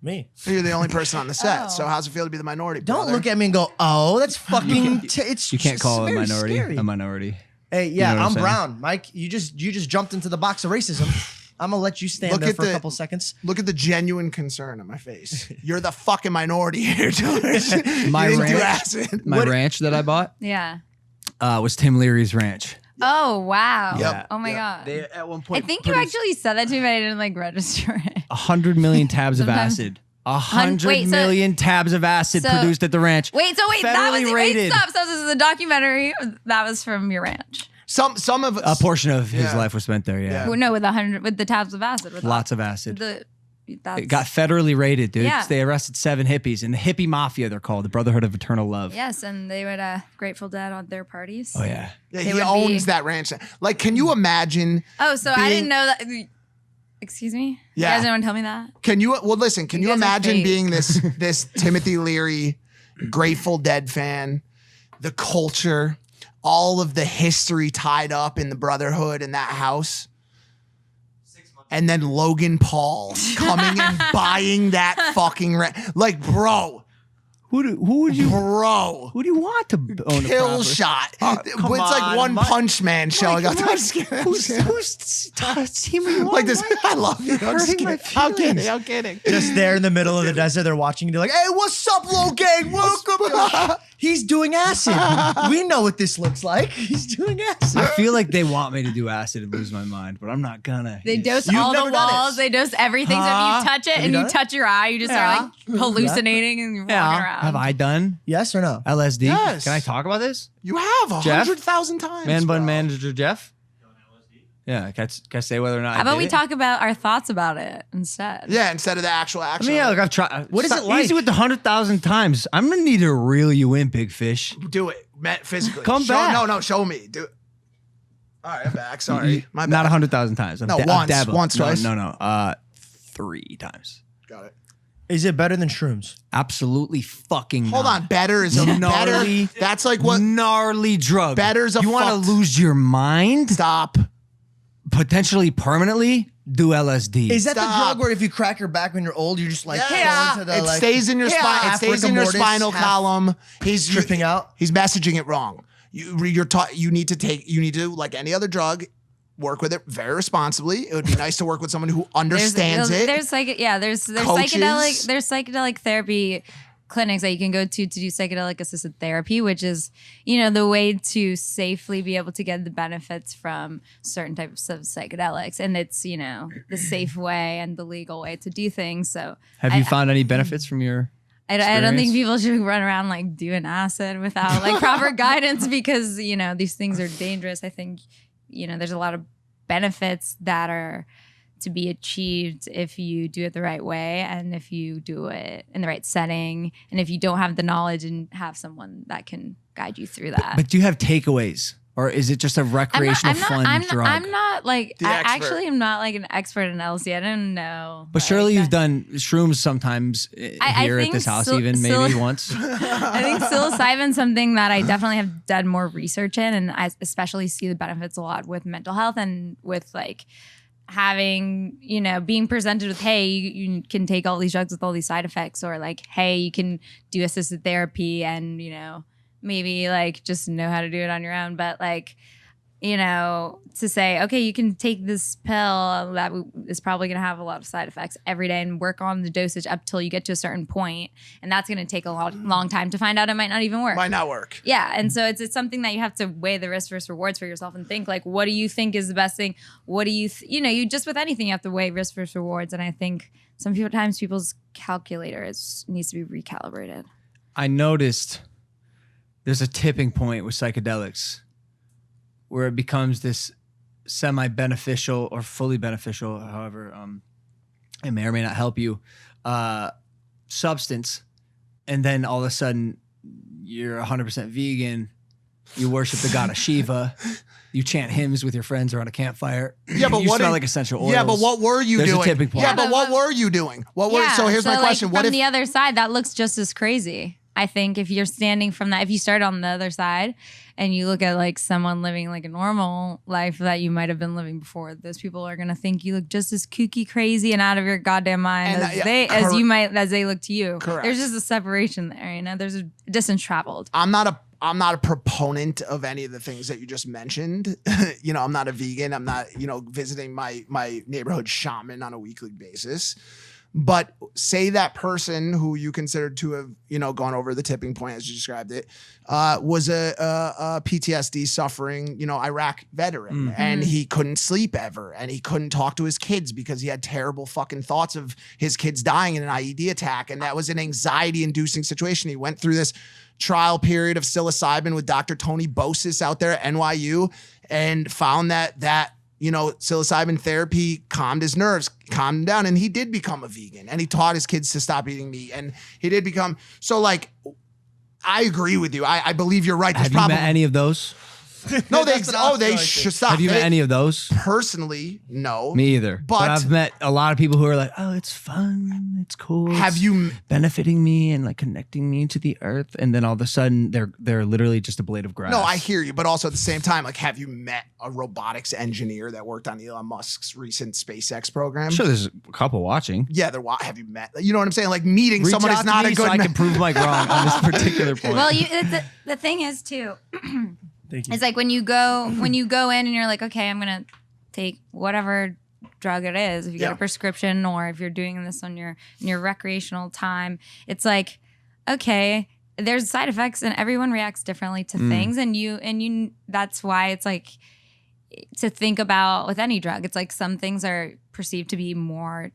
Me. You're the only person on the set. Oh. So how's it feel to be the minority? Don't brother? look at me and go, oh, that's fucking. It's You can't just call a very minority scary. a minority. Hey, yeah, You know what I'm I'm saying? brown, Mike. You just jumped into the box of racism. I'm gonna let you stand Look there at for a the- couple seconds. Look at the genuine concern on my face. You're the fucking minority here, George. My you didn't do ranch- acid. My ranch that I bought Yeah. was Tim Leary's ranch. Oh wow. Yep. Oh my Yep. god. They at one I point think you produced actually said that to me, but I didn't like register it. 100 million tabs of Sometimes- acid. 100 Wait, so- million tabs of acid so- produced at the ranch. Wait, that was Federally it. rated. Wait, stop. So this is a documentary that was from your ranch. Some of A us. portion of his Yeah. life was spent there. Yeah, Yeah. Well, no, with the tabs of acid. With lots of acid. That's, It got federally rated, dude. Yeah. They arrested 7 hippies in the hippie mafia. They're called the Brotherhood of Eternal Love. Yes, and they would Grateful Dead on their parties. Oh yeah. Yeah, They he would owns be- that ranch. Like, can you imagine? Oh, so I being- didn't know that. Excuse me. Yeah. You guys didn't want to tell me that? Can you? Well, listen. Can You you guys are imagine fake. being this Timothy Leary, Grateful Dead fan, the culture, all of the history tied up in the Brotherhood in that house, and then Logan Paul coming and buying that fucking like, bro, Who would you bro. who do you want to own a Kill property? shot. Oh, it's come like on, One Mike. Punch Man showing up. Mike, I'm just kidding. Whose team are you on? Like this, Mike? I love you. I'm just hurting my kidding. I'm kidding. feelings. I'm kidding. Just there in the middle of the desert, they're watching. They're like, "Hey, what's up, Logan? Welcome." He's doing acid. We know what this looks like. He's doing acid. I feel like they want me to do acid and lose my mind, but I'm not gonna. They dose You've all the never done it. walls. They dose everything. So if you touch it Have and you you done it? touch your eye, you just start like hallucinating and you're walking around. Have I done Yes or no? LSD? Yes. Can I talk about this? You have Jeff? 100,000 times. Man bun bro. manager Jeff? Yeah, can I say whether or not How I about did we it? talk about our thoughts about it instead? Yeah, instead of the actual I action. mean, yeah, look, I've tried. What is It's it not easy like? with the 100,000 times. I'm gonna need to reel you in, big fish. Do it physically. Come show, back. No, show me. Do it. All right, I'm back. Sorry. My bad. Not 100,000 times. No, I've once. dabbled. Once, twice. No. 3 times. Got it. Is it better than shrooms? Absolutely fucking. Hold not. on. Better is a Gnarly. better. That's like what. Gnarly drug. Better's a You want fucked- to lose your mind? Stop. Potentially permanently? Do LSD. Is that the Stop. drug where if you crack your back when you're old, you're just like Yeah. going to the It like stays in your spine. It half stays in rigor your mortis, spinal half column. He's tripping out? He's messaging it wrong. You're taught. You need to like any other drug. Work with it very responsibly. It would be nice to work with someone who understands it. There's Coaches. psychedelic therapy clinics that you can go to do psychedelic assisted therapy, which is, the way to safely be able to get the benefits from certain types of psychedelics. And it's, the safe way and the legal way to do things. So Have you found any benefits from your? I don't think experience? people should run around like doing acid without like proper guidance because, you know, these things are dangerous. I think, you know, there's a lot of benefits that are to be achieved if you do it the right way and if you do it in the right setting and if you don't have the knowledge and have someone that can guide you through that. But do you have takeaways? Or is it just a recreational fun drug? I'm not like, The I expert. actually am not like an expert in LSD. I don't know. But like, surely you've that- done shrooms sometimes I here at think this house, sil- even sil- maybe once. I think psilocybin's something that I definitely have done more research in, and I especially see the benefits a lot with mental health and with like having, you know, being presented with, hey, you can take all these drugs with all these side effects, or like, hey, you can do assisted therapy and, you know, maybe like just know how to do it on your own. But like, you know, to say, okay, you can take this pill that is probably going to have a lot of side effects every day and work on the dosage up till you get to a certain point. And that's going to take a long time to find out. It might not even work. Might not work. Yeah. And so it's something that you have to weigh the risk versus rewards for yourself and think like, what do you think is the best thing? What do you, you know, you just with anything, you have to weigh risk versus rewards. And I think sometimes people's calculator needs to be recalibrated. I noticed there's a tipping point with psychedelics where it becomes this semi-beneficial or fully beneficial, however, it may or may not help you, substance. And then all of a sudden you're 100% vegan. You worship the god of Shiva. You chant hymns with your friends around a campfire. Yeah, but you what smell did- like essential oils. Yeah, but what were you There's a doing? tipping point. Yeah, but Yeah, what but- were you doing? So here's my like, question. What from if the other side, that looks just as crazy. I think if you're standing from that, if you start on the other side and you look at like someone living like a normal life that you might have been living before, those people are gonna think you look just as kooky, crazy, and out of your goddamn mind And, as yeah, as they look to you. Correct. There's just a separation there, you know. There's a distance traveled. I'm not a proponent of any of the things that you just mentioned. You know, I'm not a vegan. I'm not, you know, visiting my neighborhood shaman on a weekly basis. But say that person who you considered to have, you know, gone over the tipping point as you described it, was a PTSD suffering, you know, Iraq veteran, and he couldn't sleep ever, and he couldn't talk to his kids because he had terrible fucking thoughts of his kids dying in an IED attack, and that was an anxiety-inducing situation. He went through this trial period of psilocybin with Dr. Tony Bosis out there at NYU, and found that you know, psilocybin therapy calmed his nerves, calmed him down, and he did become a vegan, and he taught his kids to stop eating meat, and he did become, so like, I agree with you. I believe you're right. There's Have you met any of those? No, they That's what I was going to. should stop. Have you met any of those? Personally, no. Me either. But- I've met a lot of people who are like, oh, it's fun. It's cool. Have it's you benefiting me and like connecting me to the earth? And then all of a sudden they're literally just a blade of grass. No, I hear you, but also at the same time, like, have you met a robotics engineer that worked on Elon Musk's recent SpaceX program? I'm sure there's a couple watching. Yeah, have you met? You know what I'm saying? Like, meeting someone Reach is out not to a me good. so I can prove Mike wrong on this particular point. Well, the thing is too. Thank you. It's like when you go in and you're like, okay, I'm gonna take whatever drug it is. If you get Yeah. a prescription or if you're doing this on your recreational time, it's like, okay, there's side effects and everyone reacts differently to things, and you that's why it's like to think about with any drug. It's like some things are perceived to be more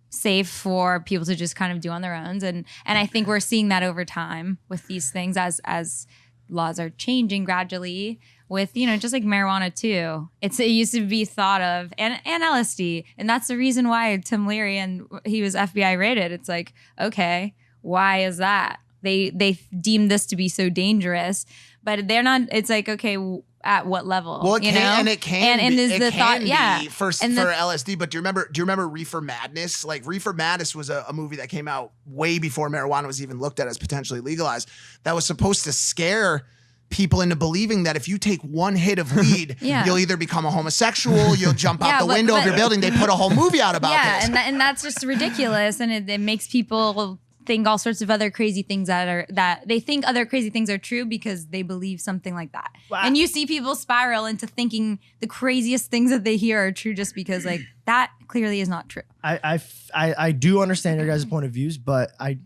safe for people to just kind of do on their own, and I think we're seeing that over time with these things as laws are changing gradually with, you know, just like marijuana too. It used to be thought of and LSD. And that's the reason why Tim Leary and he was FBI rated. It's like, okay, why is that? They deemed this to be so dangerous, but they're not, it's like, okay, at what level? Well, it you can, know? and it can. and be, is it the can thought, be yeah. for And the- LSD. But do you remember Reefer Madness? Like, Reefer Madness was a movie that came out way before marijuana was even looked at as potentially legalized. That was supposed to scare people into believing that if you take one hit of weed, Yeah. you'll either become a homosexual, you'll jump out Yeah, the but- window of but- your building. They put a whole movie out about yeah, this. and that's just ridiculous, and it makes people think all sorts of other crazy things that they think other crazy things are true because they believe something like that. Wow. And you see people spiral into thinking the craziest things that they hear are true just because like that clearly is not true. I do understand your guys' point of views, but I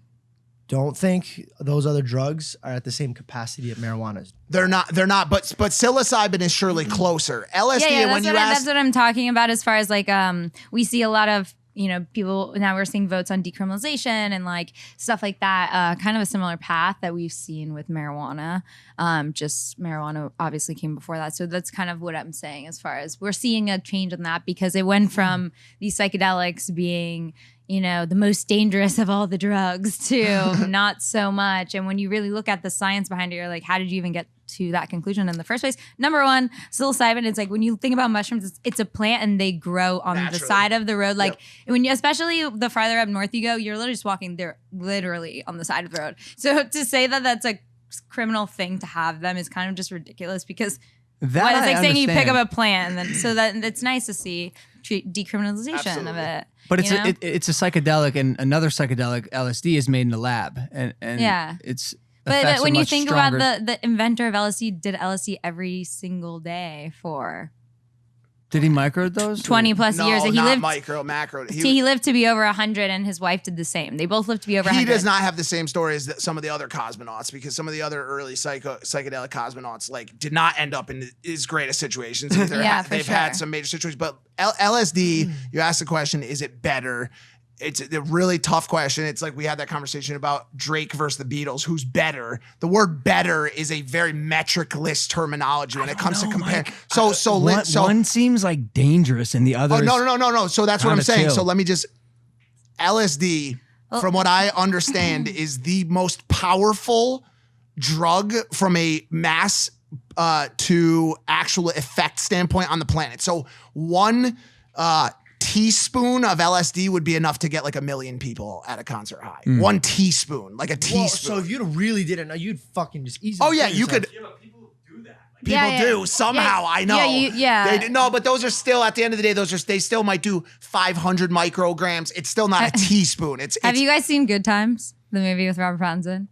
don't think those other drugs are at the same capacity that marijuana is. They're not, but psilocybin is surely closer. LSD, Yeah, when that's you what, ask, that's what I'm talking about as far as like we see a lot of people now we're seeing votes on decriminalization and like stuff like that. Kind of a similar path that we've seen with marijuana. Just marijuana obviously came before that. So that's kind of what I'm saying as far as we're seeing a change in that because it went from these psychedelics being, the most dangerous of all the drugs to not so much. And when you really look at the science behind it, you're like, how did you even get to that conclusion in the first place? Number one, psilocybin. It's like when you think about mushrooms, it's a plant and they grow on the side of the road. Like when you, especially the farther up north you go, you're literally just walking. They're literally on the side of the road. So to say that that's a criminal thing to have them is kind of just ridiculous because it's like saying you pick up a plant and then so that it's nice to see decriminalization of it. But it's a psychedelic, and another psychedelic, LSD, is made in the lab, and it's. But when you think about the inventor of LSD, did LSD every single day for. Did he microdose? 20 plus years. No, he not lived macro. He lived to be over 100, and his wife did the same. They both lived to be over 100. He does not have the same story as some of the other cosmonauts because some of the other early psychedelic cosmonauts did not end up in as great of situations. They've had some major situations, but LSD. You asked the question: is it better? It's a really tough question. It's like we had that conversation about Drake versus the Beatles. Who's better? The word "better" is a very metric-less terminology when it comes to compare. One seems like dangerous, and the other. Oh no. So that's what I'm saying. Chill. So let me just LSD, from what I understand, is the most powerful drug from a mass to actual effect standpoint on the planet. So one teaspoon of LSD would be enough to get like 1 million people at a concert high. 1 teaspoon, like a teaspoon. Well, so if you really didn't know, you'd fucking just easily. Oh yeah, you could. Yeah, but people do that. People do somehow. I know. Yeah. No, but those are still at the end of the day. They still might do 500 micrograms. It's still not a teaspoon. Have you guys seen Good Times, the movie with Robert Pattinson?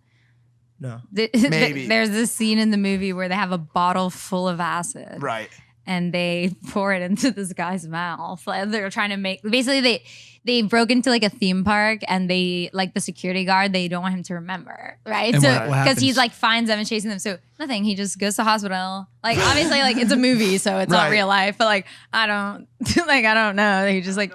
No. Maybe. There's this scene in the movie where they have a bottle full of acid. Right. And they pour it into this guy's mouth. Like, they're trying to make basically they broke into like a theme park and they like the security guard, they don't want him to remember, right? And so what because he's happens? like finds them and chasing them. So nothing. He just goes to hospital. Like obviously like it's a movie, so it's not real life. But like I don't know. He just like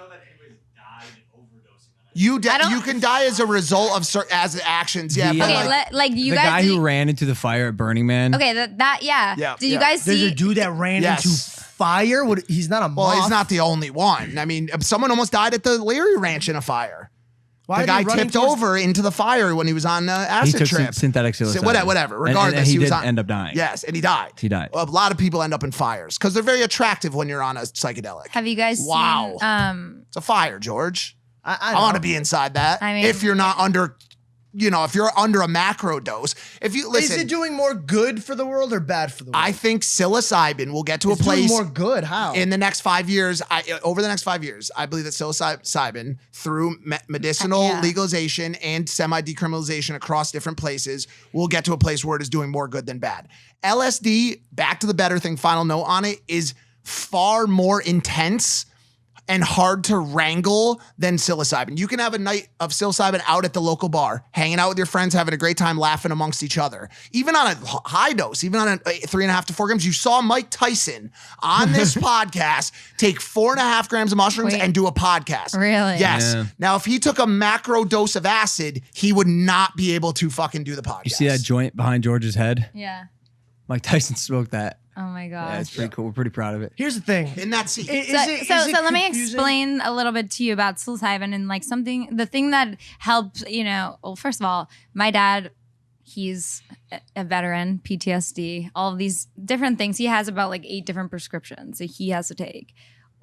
You can die as a result of as actions. Yeah. The, but okay, the guy who ran into the fire at Burning Man. Okay, yeah. Did you guys There's see? a dude that ran into fire. He's not a moth. well, he's not the only one. I mean, someone almost died at the Leary Ranch in a fire. Why the guy tipped over into the fire when he was on He acid took trip. synthetic psilocybin. Whatever. And Regardless, he was did on, end up dying. Yes, and he died. He died. A lot of people end up in fires because they're very attractive when you're on a psychedelic. Have you guys Wow. seen? It's a fire, George. I I want to be inside that. I mean- if you're not under, if you're under a macro dose. If you listen, Is it doing more good for the world or bad for the world? I think psilocybin will get to It's a place doing more good. How? in the next 5 years. Over the next 5 years, I believe that psilocybin, through medicinal legalization and semi-decriminalization across different places, will get to a place where it is doing more good than bad. LSD, back to the better thing, final note on it, is far more intense and hard to wrangle than psilocybin. You can have a night of psilocybin out at the local bar, hanging out with your friends, having a great time, laughing amongst each other. Even on a high dose, even on a 3.5 to 4 grams, you saw Mike Tyson on this podcast take 4.5 grams of mushrooms and do a podcast. Really? Yes. Yeah. Now, if he took a macro dose of acid, he would not be able to fucking do the podcast. You see that joint behind George's head? Yeah. Mike Tyson smoked that. Oh my gosh. Yeah, it's pretty cool. We're pretty proud of it. Here's the thing. In that seat. So let me explain a little bit to you about psilocybin and like the thing that helped, well, first of all, my dad, he's a veteran, PTSD, all of these different things. He has about like 8 different prescriptions that he has to take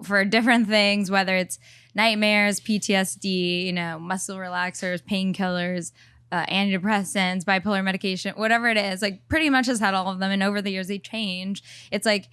for different things, whether it's nightmares, PTSD, muscle relaxers, painkillers, antidepressants, bipolar medication, whatever it is, like pretty much has had all of them. And over the years they change. It's like,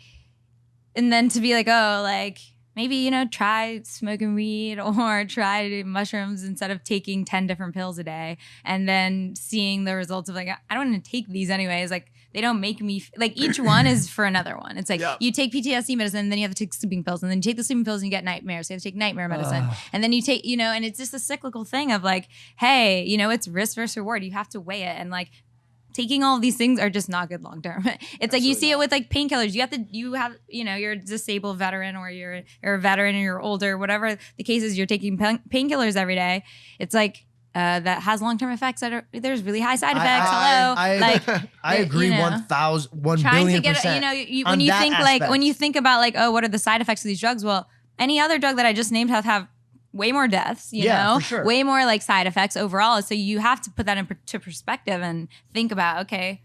and then to be like, oh, like maybe, try smoking weed or try mushrooms instead of taking 10 different pills a day. And then seeing the results of like, I don't want to take these anyways. Like they don't make me, like each one is for another one. It's like you take PTSD medicine, and then you have to take sleeping pills, and then you take the sleeping pills and you get nightmares. So you have to take nightmare medicine. And then you take, and it's just a cyclical thing of like, hey, it's risk versus reward. You have to weigh it. And like, taking all of these things are just not good long term. It's like you see it with like painkillers. You have you're a disabled veteran or you're a veteran and you're older, whatever the case is, you're taking painkillers every day. It's like that has long term effects there's really high side effects. I agree 1 trying to billion get percent. when you think like when you think about like, oh, what are the side effects of these drugs? Well, any other drug that I just named have way more deaths, you know, for sure. way more like side effects overall. So you have to put that into perspective and think about, okay,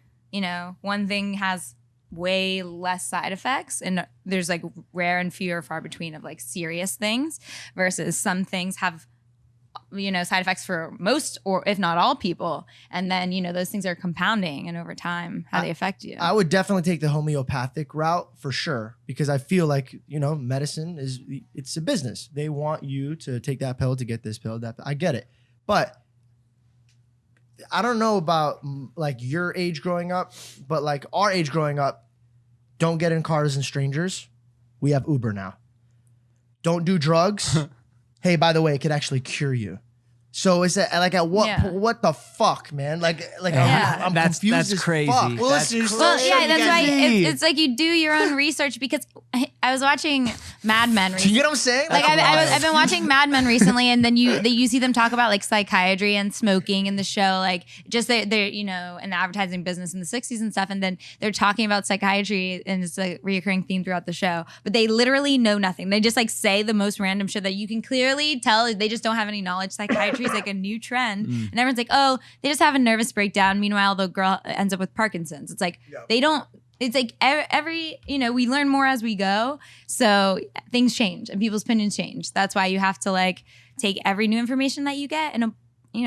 one thing has way less side effects and there's like rare and few or far between of like serious things versus some things have side effects for most or if not all people. And then, those things are compounding and over time, how they affect you. I would definitely take the homeopathic route for sure, because I feel like, medicine it's a business. They want you to take that pill to get this pill. I get it. But I don't know about like your age growing up, but like our age growing up, don't get in cars and strangers. We have Uber now. Don't do drugs. Hey, by the way, it could actually cure you. So is that like at what the fuck, man? I'm confused that's as crazy. fuck. Well, listen, That's why it's like you do your own research, because I was watching Mad Men recently. You get what I'm saying? Like I've been watching Mad Men recently, and then you see them talk about like psychiatry and smoking in the show, like just they're in the advertising business in the 60s and stuff, and then they're talking about psychiatry, and it's a reoccurring theme throughout the show. But they literally know nothing. They just like say the most random shit that you can clearly tell they just don't have any knowledge. Psychiatry is like a new trend, and everyone's like, oh, they just have a nervous breakdown. Meanwhile, the girl ends up with Parkinson's. It's like they don't. It's like every, we learn more as we go. So things change and people's opinions change. That's why you have to like take every new information that you get and,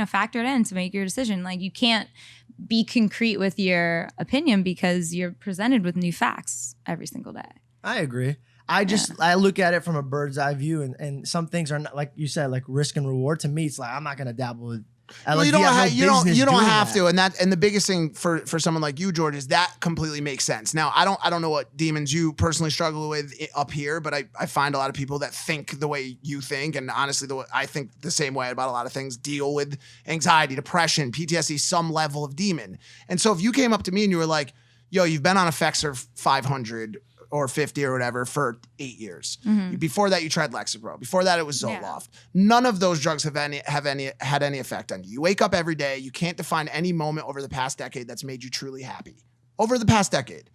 factor it in to make your decision. Like you can't be concrete with your opinion because you're presented with new facts every single day. I agree. I look at it from a bird's eye view, and some things are not, like you said, like risk and reward. To me, it's like I'm not gonna dabble with. Well, you don't have to, and the biggest thing for someone like you, George, is that completely makes sense. Now, I don't know what demons you personally struggle with up here, but I find a lot of people that think the way you think, and honestly, I think the same way about a lot of things, deal with anxiety, depression, PTSD, some level of demon. And so, if you came up to me and you were like, "Yo, you've been on Effexor 500 or 50 or whatever for 8 years. Mm-hmm. Before that, you tried Lexapro. Before that, it was Zoloft. None of those drugs had any effect on you. You wake up every day. You can't define any moment over the past decade that's made you truly happy. Over the past decade,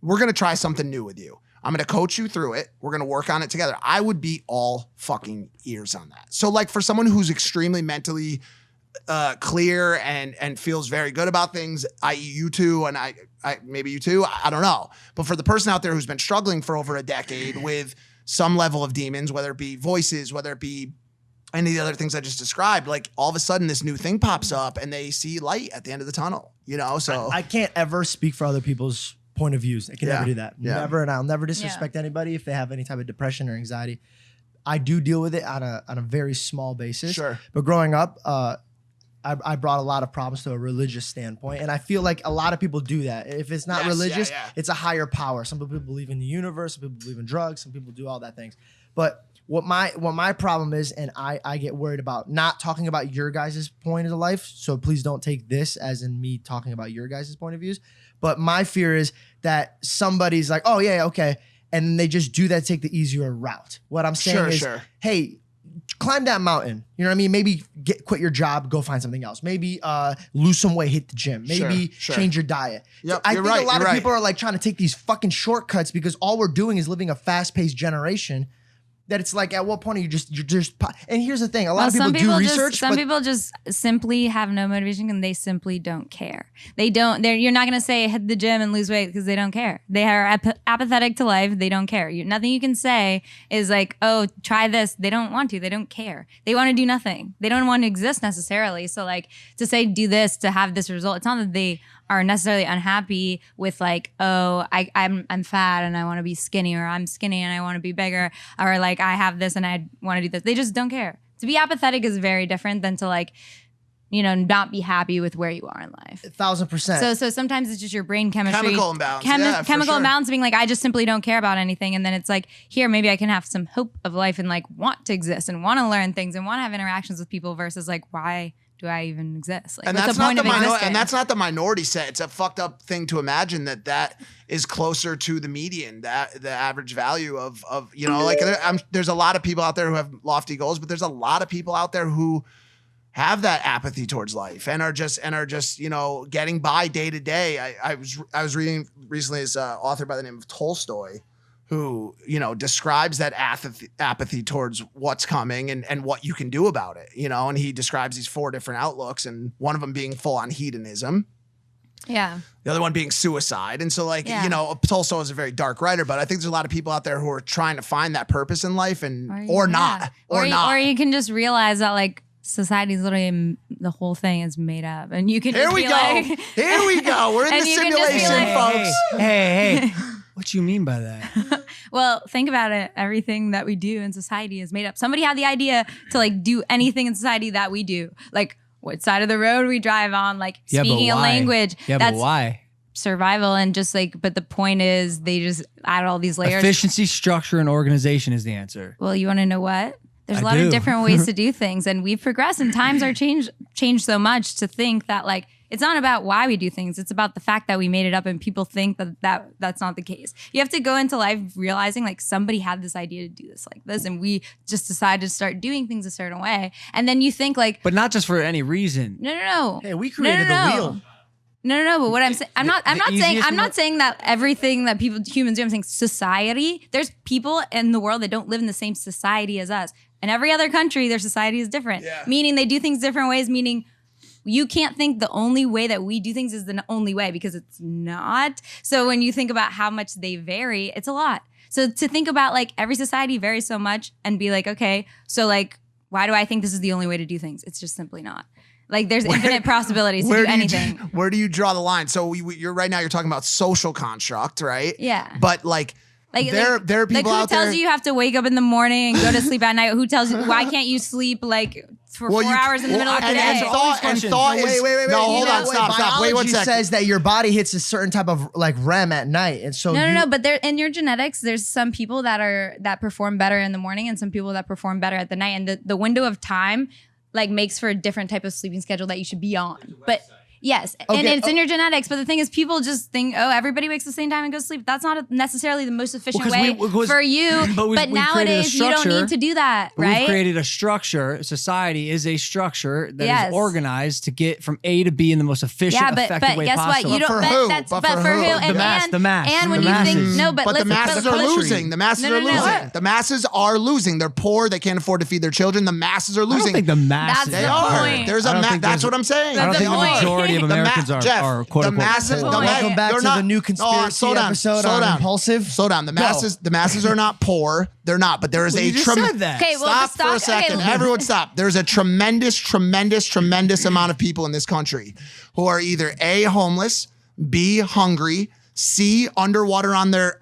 we're going to try something new with you. I'm going to coach you through it. We're going to work on it together. I would be all fucking ears on that. So like for someone who's extremely mentally clear and feels very good about things, i.e. you two, and I maybe you too, I don't know. But for the person out there who's been struggling for over a decade with some level of demons, whether it be voices, whether it be any of the other things I just described, like all of a sudden this new thing pops up and they see light at the end of the tunnel, So I can't ever speak for other people's point of views. I can never do that. Yeah. Never, and I'll never disrespect anybody if they have any type of depression or anxiety. I do deal with it on a very small basis. Sure. But growing up, I brought a lot of problems to a religious standpoint. And I feel like a lot of people do that. If it's not religious, it's a higher power. Some people believe in the universe, some people believe in drugs, some people do all that things. But what my problem is, and I get worried about not talking about your guys' point of life, so please don't take this as in me talking about your guys' point of views. But my fear is that somebody's like, oh yeah, okay. And they just do that, take the easier route. What I'm saying is, hey, climb that mountain. You know what I mean? Maybe quit your job, go find something else. Maybe lose some weight, hit the gym. Maybe change your diet. Yep, so I think a lot of people are like trying to take these fucking shortcuts because all we're doing is living a fast-paced generation. That it's like, at what point are you're just, and here's the thing, a lot of people do research. Some people just simply have no motivation and they simply don't care. You're not going to say hit the gym and lose weight because they don't care. They are apathetic to life. They don't care. Nothing you can say is like, oh, try this. They don't want to. They don't care. They want to do nothing. They don't want to exist necessarily. So like to say do this to have this result, it's not that they are necessarily unhappy with like, oh, I'm fat and I want to be skinny, or I'm skinny and I want to be bigger, or like I have this and I want to do this. They just don't care. To be apathetic is very different than to like, not be happy with where you are in life. 1,000%. So sometimes it's just your brain chemistry. Chemical imbalance. Yeah, for chemical sure. imbalance being like, I just simply don't care about anything. And then it's like, here, maybe I can have some hope of life and like want to exist and want to learn things and want to have interactions with people versus like, why do I even exist? Like, And what's that's the point not of the existing? and that's not the minority set. It's a fucked up thing to imagine that is closer to the median, that the average value of like there's a lot of people out there who have lofty goals, but there's a lot of people out there who have that apathy towards life and are just getting by day to day. I was reading recently this author by the name of Tolstoy, who describes that apathy towards what's coming and what you can do about it. And he describes these 4 different outlooks, and one of them being full on hedonism. Yeah. The other one being suicide. And so Tolstoy is a very dark writer, but I think there's a lot of people out there who are trying to find that purpose in life or not. Or you can just realize that like society's literally the whole thing is made up, and you can. Here just we be go. like, Here we go. We're in the And you can just be simulation, like- folks. Hey. What you mean by that? Well, think about it. Everything that we do in society is made up. Somebody had the idea to like do anything in society that we do, like what side of the road we drive on, like speaking a why? language. Yeah, That's but why? survival, and just like. But the point is, they just add all these layers. Efficiency, structure, and organization is the answer. Well, you want to know what? There's a I lot do. of different ways to do things, and we've progressed, and times are changed so much to think that like it's not about why we do things. It's about the fact that we made it up, and people think that's not the case. You have to go into life realizing like somebody had this idea to do this like this, and we just decided to start doing things a certain way. And then you think like, But not just for any reason. no. Hey, we created the wheel. No. But what I'm saying, I'm not easiest saying that everything that humans do. I'm saying society. There's people in the world that don't live in the same society as us. In every other country, their society is different. Yeah. Meaning they do things different ways. Meaning you can't think the only way that we do things is the only way, because it's not. So when you think about how much they vary, it's a lot. So to think about like every society varies so much and be like, okay, so like, why do I think this is the only way to do things? It's just simply not. Like there's infinite possibilities to do anything. Where do you draw the line? So you're right now you're talking about social construct, right? Yeah. But there are people like who out there. tells you have to wake up in the morning and go to sleep at night? Who tells you why can't you sleep like for 4 hours in the middle of the and, day? and thought is Wait. no, hold on, stop. Wait 1 Biology second. says that your body hits a certain type of like REM at night, and so No. But there in your genetics, there's some people that perform better in the morning and some people that perform better at the night, and the window of time like makes for a different type of sleeping schedule that you should be on. But yes, and Okay, it's in your genetics. But the thing is, people just think, oh, everybody wakes the same time and goes to sleep. That's not necessarily the most efficient 'cause way we- for you. but we've created a nowadays, you don't structure. need to do that, But right? We've created a structure. Society is a structure that Yes. is organized to get from A to B in the most efficient, Yeah, but effective way guess possible. what? You don't. for but who? that's But but for for who? who? The And mass, and, the mass, and when the you think masses. no, but the listen, masses but are the country- losing. The masses No, are no, no. losing. What? The masses are losing. They're poor. They can't afford to feed their children. The masses are I losing. don't think the masses. That's they the are. point. There's I a don't ma- think That's there's- what I'm saying. I don't That's think the the point. majority of The Americans Jeff, are quote the unquote. masses. poor. The Welcome back they're to not- the new Oh, conspiracy slow down, episode slow on down. Impulsive. Slow down. The masses are not poor. They're not. But there is Well, a you just said that. Okay, well, Stop just for a stop. Okay, second. look. Everyone stop. There's a tremendous amount of people in this country who are either A, homeless, B, hungry, C, underwater on their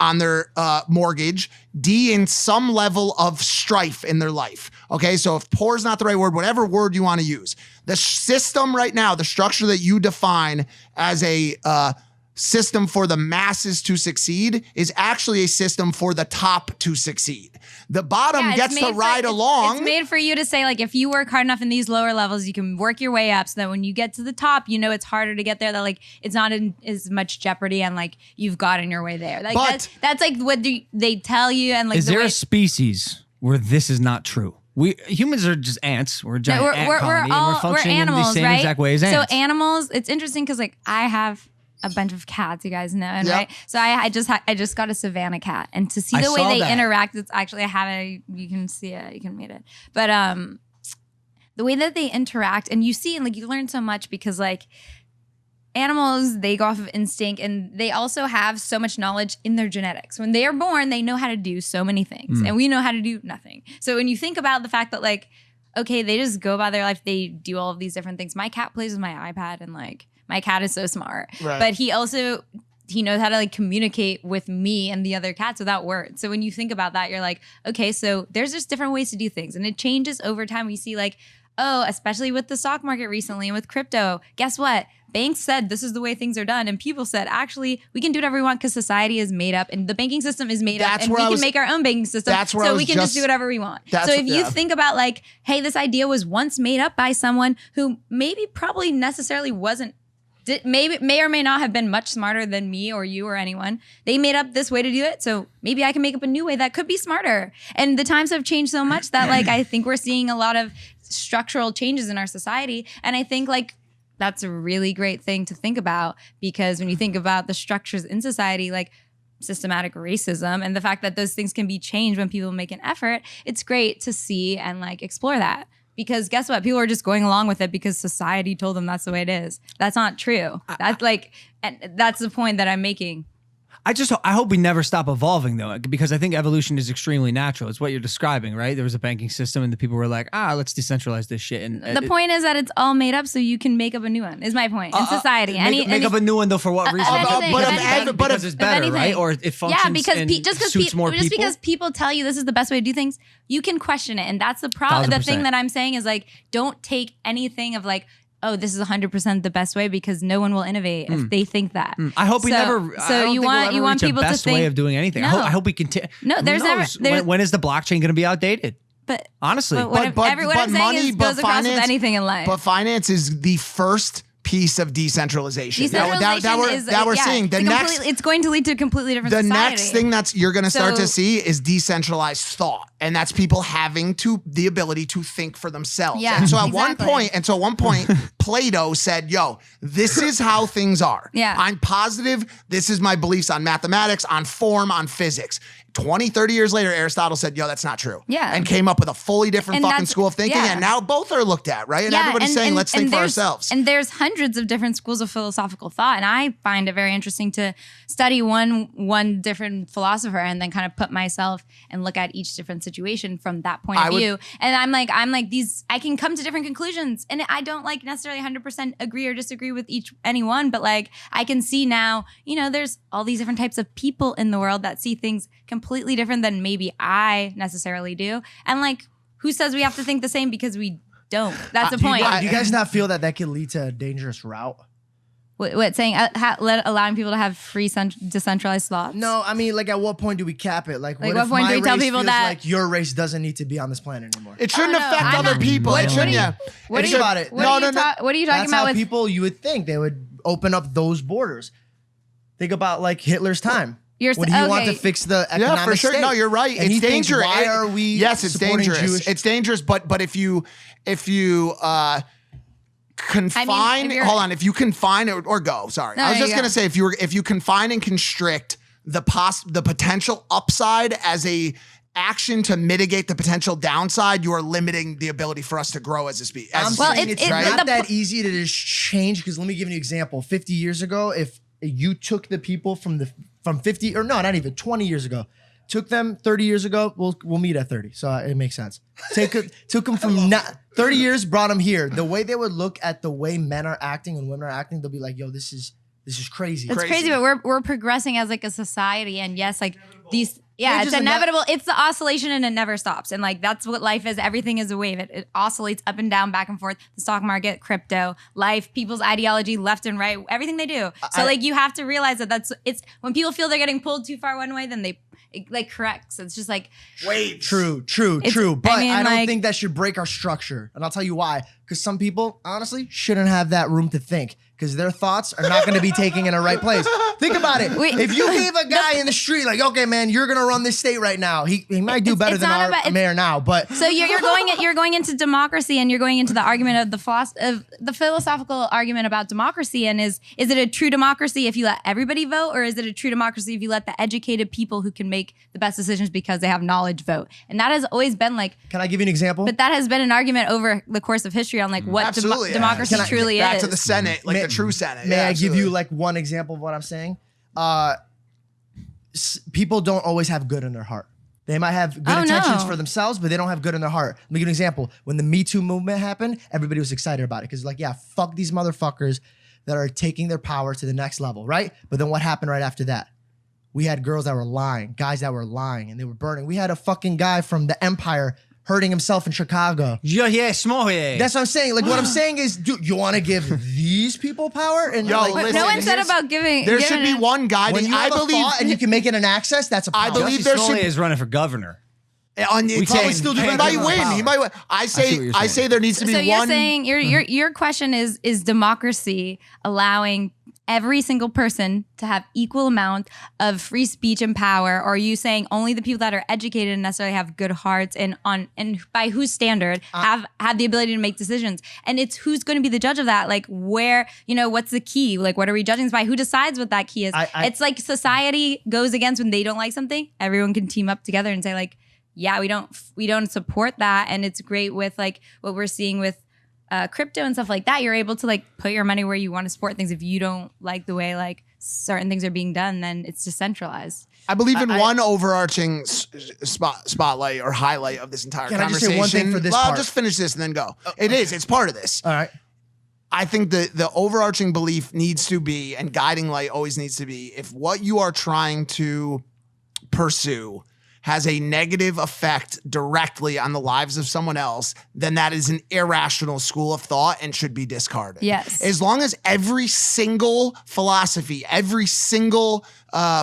mortgage, D, in some level of strife in their life. Okay, so if poor is not the right word, whatever word you want to use, the system right now, the structure that you define as a system for the masses to succeed is actually a system for the top to succeed. The bottom Yeah, it's gets to made for- ride it's- along. It's made for you to say, like, if you work hard enough in these lower levels, you can work your way up so that when you get to the top, you know it's harder to get there, that, like, it's not in as much jeopardy and, like, you've gotten your way there. Like, But- that's like, what they tell you and, like, Is the there way... a species where this is not true? We humans are just ants. We're a giant ant colony, and we're functioning in the same right? exact way as ants. So animals, it's interesting because, like, I have a bunch of cats, you guys know, and Yep. right. So I just got a Savannah cat, and to see I the way saw they that. interact, it's actually you can see it, you can read it, but the way that they interact, and you see, and like you learn so much because like animals, they go off of instinct, and they also have so much knowledge in their genetics. When they are born, they know how to do so many things, and we know how to do nothing. So when you think about the fact that like, okay, they just go about their life, they do all of these different things. My cat plays with my iPad, and like my cat is so smart, Right. but he knows how to like communicate with me and the other cats without words. So when you think about that, you're like, okay, so there's just different ways to do things, and it changes over time. We see like oh, especially with the stock market recently and with crypto, guess what? Banks said this is the way things are done. And people said, actually, we can do whatever we want because society is made up and the banking system is made up and we can make our own banking system. So we can just do whatever we want. So if you think about like, hey, this idea was once made up by someone who maybe probably necessarily wasn't, may or may not have been much smarter than me or you or anyone. They made up this way to do it. So maybe I can make up a new way that could be smarter. And the times have changed so much that like, I think we're seeing a lot of structural changes in our society. And I think like, that's a really great thing to think about because when you think about the structures in society, like systematic racism and the fact that those things can be changed when people make an effort, it's great to see and like explore that. Because guess what? People are just going along with it because society told them that's the way it is. That's not true. That's like, and that's the point that I'm making. I hope we never stop evolving though, because I think evolution is extremely natural. It's what you're describing, right? There was a banking system and the people were like, let's decentralize this shit. And the point is that it's all made up so you can make up a new one, is my point, in society. Make up a new one though for what reason? Because it's better, right? Or it functions because people tell you this is the best way to do things, you can question it. And that's the problem. The thing that I'm saying is like, don't take anything of like, oh, this is 100% the best way because no one will innovate if they think that. I hope we never. So you want people to think way of doing anything. No. I hope we continue. No, there's never. When is the blockchain going to be outdated? But honestly, what I'm saying is goes across with anything in life. But finance is the first piece of decentralization. That we're seeing. It's going to lead to a completely different society. The next thing you're going to start to see is decentralized thought. And that's people having the ability to think for themselves. Yeah, and so at one point, Plato said, yo, this is how things are. Yeah. I'm positive. This is my beliefs on mathematics, on form, on physics. 20, 30 years later, Aristotle said, yo, that's not true. Yeah. And came up with a fully different fucking school of thinking. Yeah. And now both are looked at, right? And everybody's saying, let's think for ourselves. And there's hundreds of different schools of philosophical thought. And I find it very interesting to study one different philosopher and then kind of put myself and look at each different situation from that point of view. And I'm like, I can come to different conclusions. And I don't like necessarily 100% agree or disagree with anyone, but like I can see now, there's all these different types of people in the world that see things completely different than maybe I necessarily do. And like, who says we have to think the same because we don't? That's the point. Do you guys not feel that could lead to a dangerous route? What saying allowing people to have free decentralized thoughts? No, I mean, like, at what point do we cap it? Like what point do we tell people that like your race doesn't need to be on this planet anymore? It shouldn't affect other people. It shouldn't. Think about it. What are you talking That's about? How people you would think they would open up those borders. Think about like Hitler's time. When he wanted to fix the economic for sure. state. No, you're right. And it's dangerous. Why are we? Yes, it's dangerous. It's dangerous. But if you confine, if you confine or go. Sorry, I was just gonna say if you confine and constrict the potential upside as a action to mitigate the potential downside, you are limiting the ability for us to grow as a species. It's not that easy to just change. Because let me give you an example. 50 years ago, if you took the people from 50 or no, not even 20 years ago, took them 30 years ago, we'll meet at 30. So it makes sense. Took them from 30 years, brought them here. The way they would look at the way men are acting and women are acting, they'll be like, yo, this is crazy. It's crazy, but we're progressing as like a society, and yes, like these. Yeah, it's inevitable. It's the oscillation and it never stops. And like, that's what life is. Everything is a wave. It oscillates up and down, back and forth. The stock market, crypto, life, people's ideology, left and right, everything they do. So like, you have to realize that it's when people feel they're getting pulled too far one way, then it like corrects. It's just like, wait, true. But I don't think that should break our structure. And I'll tell you why. Because some people, honestly, shouldn't have that room to think. Because their thoughts are not going to be taken in a right place. Think about it. If you gave a guy in the street like, okay, man, you're going to run this state right now. He might do better than our mayor now. But so you're going into democracy, and you're going into the argument of the philosophical argument about democracy. And is it a true democracy if you let everybody vote, or is it a true democracy if you let the educated people who can make the best decisions because they have knowledge vote? And that has always been like. Can I give you an example? But that has been an argument over the course of history on like what democracy truly is. Back to the Senate, like the true Senate. May I give you like one example of what I'm saying? People don't always have good in their heart. They might have good intentions for themselves, but they don't have good in their heart. Let me give you an example. When the Me Too movement happened, everybody was excited about it because like, yeah, fuck these motherfuckers that are taking their power to the next level, right? But then what happened right after that? We had girls that were lying, guys that were lying, and they were burning. We had a fucking guy from the Empire hurting himself in Chicago. Yeah, small. That's what I'm saying. Like what I'm saying is, dude, you want to give these people power? And Yo, like, listen, no one said here's- about giving. There should be giving it- one when guiding. you I have a believe, thought and you can make it an access, that's a power. I believe Jussie there Smollett should- is running for governor. He probably still do He better might than win. power. He might win. I see what say. you're I saying. say there needs to be So you're one. saying your question is democracy allowing every single person to have equal amount of free speech and power, or are you saying only the people that are educated and necessarily have good hearts and by whose standard have the ability to make decisions? And it's who's going to be the judge of that? Like where, what's the key? Like what are we judging this by? Who decides what that key is? It's like society goes against when they don't like something. Everyone can team up together and say like, yeah, we don't support that. And it's great with like what we're seeing with crypto and stuff like that. You're able to like put your money where you want to support things. If you don't like the way like certain things are being done, then it's decentralized. I believe in one overarching spotlight or highlight of this entire Can I just conversation. say one thing for this I'll part? just finish this and then go. It's part of this. All right. I think the overarching belief needs to be, and guiding light always needs to be, if what you are trying to pursue has a negative effect directly on the lives of someone else, then that is an irrational school of thought and should be discarded. Yes. As long as every single philosophy, every single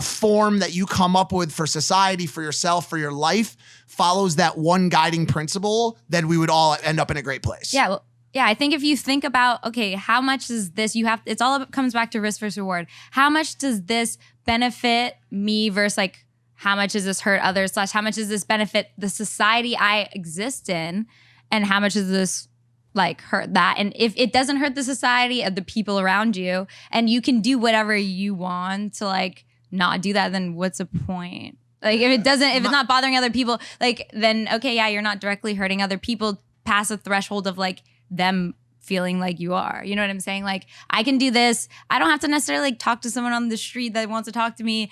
form that you come up with for society, for yourself, for your life, follows that one guiding principle, then we would all end up in a great place. Yeah. Well, yeah, I think if you think about, okay, how much does this, it's all comes back to risk versus reward. How much does this benefit me versus like, how much does this hurt others? / how much does this benefit the society I exist in? And how much does this like hurt that? And if it doesn't hurt the society of the people around you, and you can do whatever you want to like not do that, then what's the point? Like if it's not bothering other people, like then okay, yeah, you're not directly hurting other people past the threshold of like them feeling like you are. You know what I'm saying? Like I can do this. I don't have to necessarily like talk to someone on the street that wants to talk to me.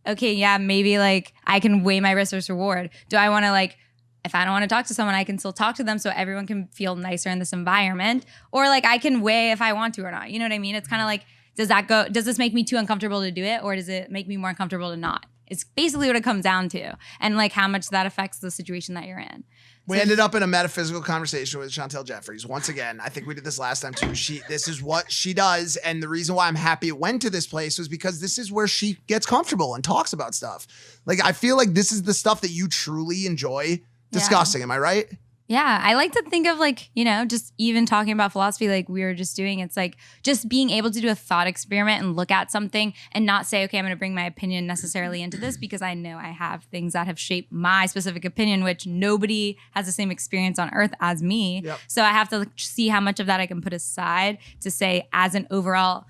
Okay, yeah, maybe like I can weigh my risk versus reward. Do I want to like, if I don't want to talk to someone, I can still talk to them so everyone can feel nicer in this environment? Or like I can weigh if I want to or not. You know what I mean? It's kind of like, does this make me too uncomfortable to do it? Or does it make me more uncomfortable to not? It's basically what it comes down to. And like how much that affects the situation that you're in. We ended up in a metaphysical conversation with Chantel Jeffries. Once again, I think we did this last time too. This is what she does. And the reason why I'm happy it went to this place was because this is where she gets comfortable and talks about stuff. Like, I feel like this is the stuff that you truly enjoy discussing. Am I right? Yeah, I like to think of like, just even talking about philosophy like we were just doing. It's like just being able to do a thought experiment and look at something and not say, okay, I'm going to bring my opinion necessarily into this because I know I have things that have shaped my specific opinion, which nobody has the same experience on earth as me. Yep. So I have to see how much of that I can put aside to say as an overall,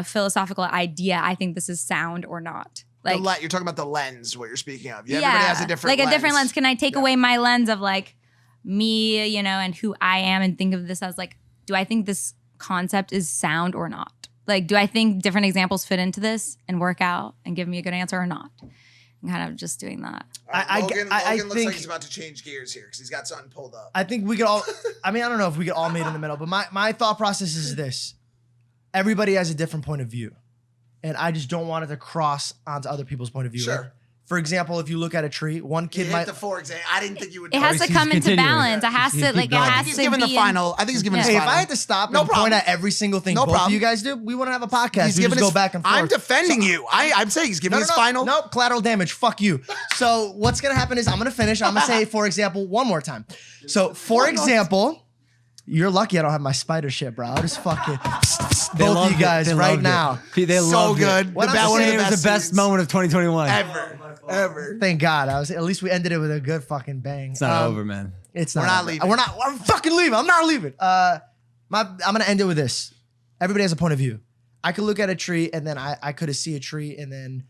philosophical idea, I think this is sound or not. Like, You're talking about the lens, what you're speaking of. Everybody has a different lens. a different lens. Can I take away my lens of like, me, and who I am and think of this as like, do I think this concept is sound or not? Like, do I think different examples fit into this and work out and give me a good answer or not? I'm kind of just doing that. Logan looks think- like he's about to change gears here because he's got something pulled up. I think we could all, I don't know if we could all meet in the middle, but my thought process is this. Everybody has a different point of view. And I just don't want it to cross onto other people's point of view. Sure. Right? For example, if you look at a tree, one kid You might. hit the for example. I didn't think you would. It has to he's come into continuing. balance. It has to like. It going. I has think he's to giving the be final. I think he's giving his Hey, if final. I had to stop No and problem. point at every single thing No both problem. of you guys do, we wouldn't have a podcast. He's We giving just his, go back and forth. I'm defending you. I'm saying he's giving his final. Nope, collateral damage. Fuck you. So what's gonna happen is I'm gonna finish. I'm gonna say, for example, one more time. So for example, you're lucky I don't have my spider shit, bro. I'll just fucking both of loved you it. guys They right loved it. now. They So loved good. It. What The I'm best- one of saying It was the best scenes moment of 2021. ever. Thank God. At least we ended it with a good fucking bang. It's not over, man. It's We're not. not over. leaving. We're not. I'm fucking leaving. I'm not leaving. I'm gonna end it with this. Everybody has a point of view. I could look at a tree and then I could see a tree and then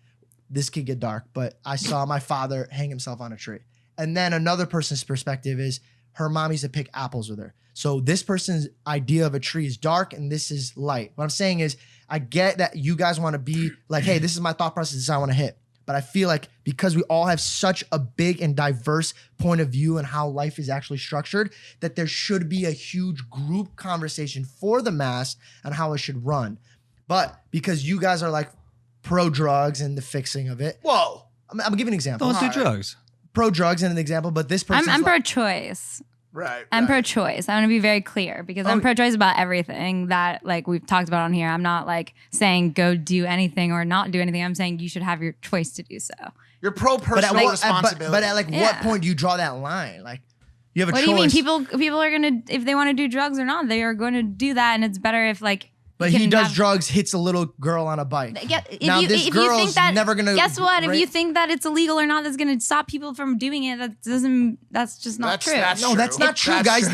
this could get dark. But I saw my father hang himself on a tree. And then another person's perspective is her mom used to pick apples with her. So this person's idea of a tree is dark and this is light. What I'm saying is I get that you guys want to be like, hey, this is my thought process. This is how I want to hit. But I feel like because we all have such a big and diverse point of view and how life is actually structured, that there should be a huge group conversation for the mass on how it should run. But because you guys are like pro drugs and the fixing of it, Whoa. I'm giving an example. Don't do drugs. pro drugs in an example, but this person. I'm pro-choice. Right. I'm pro-choice. I want to be very clear because I'm pro-choice about everything that like we've talked about on here. I'm not like saying go do anything or not do anything. I'm saying you should have your choice to do so. You're pro personal responsibility. But at like what point do you draw that line? Like you have a What choice. do you mean? People are gonna, if they want to do drugs or not, they are going to do that, and it's better if like. But he does drugs, hits a little girl on a bike. Yeah, Now if this you girl's think that, never gonna. guess what? If rape- you think that it's illegal or not, that's gonna stop people from doing it. That doesn't. That's just not true. No, that's not true, guys.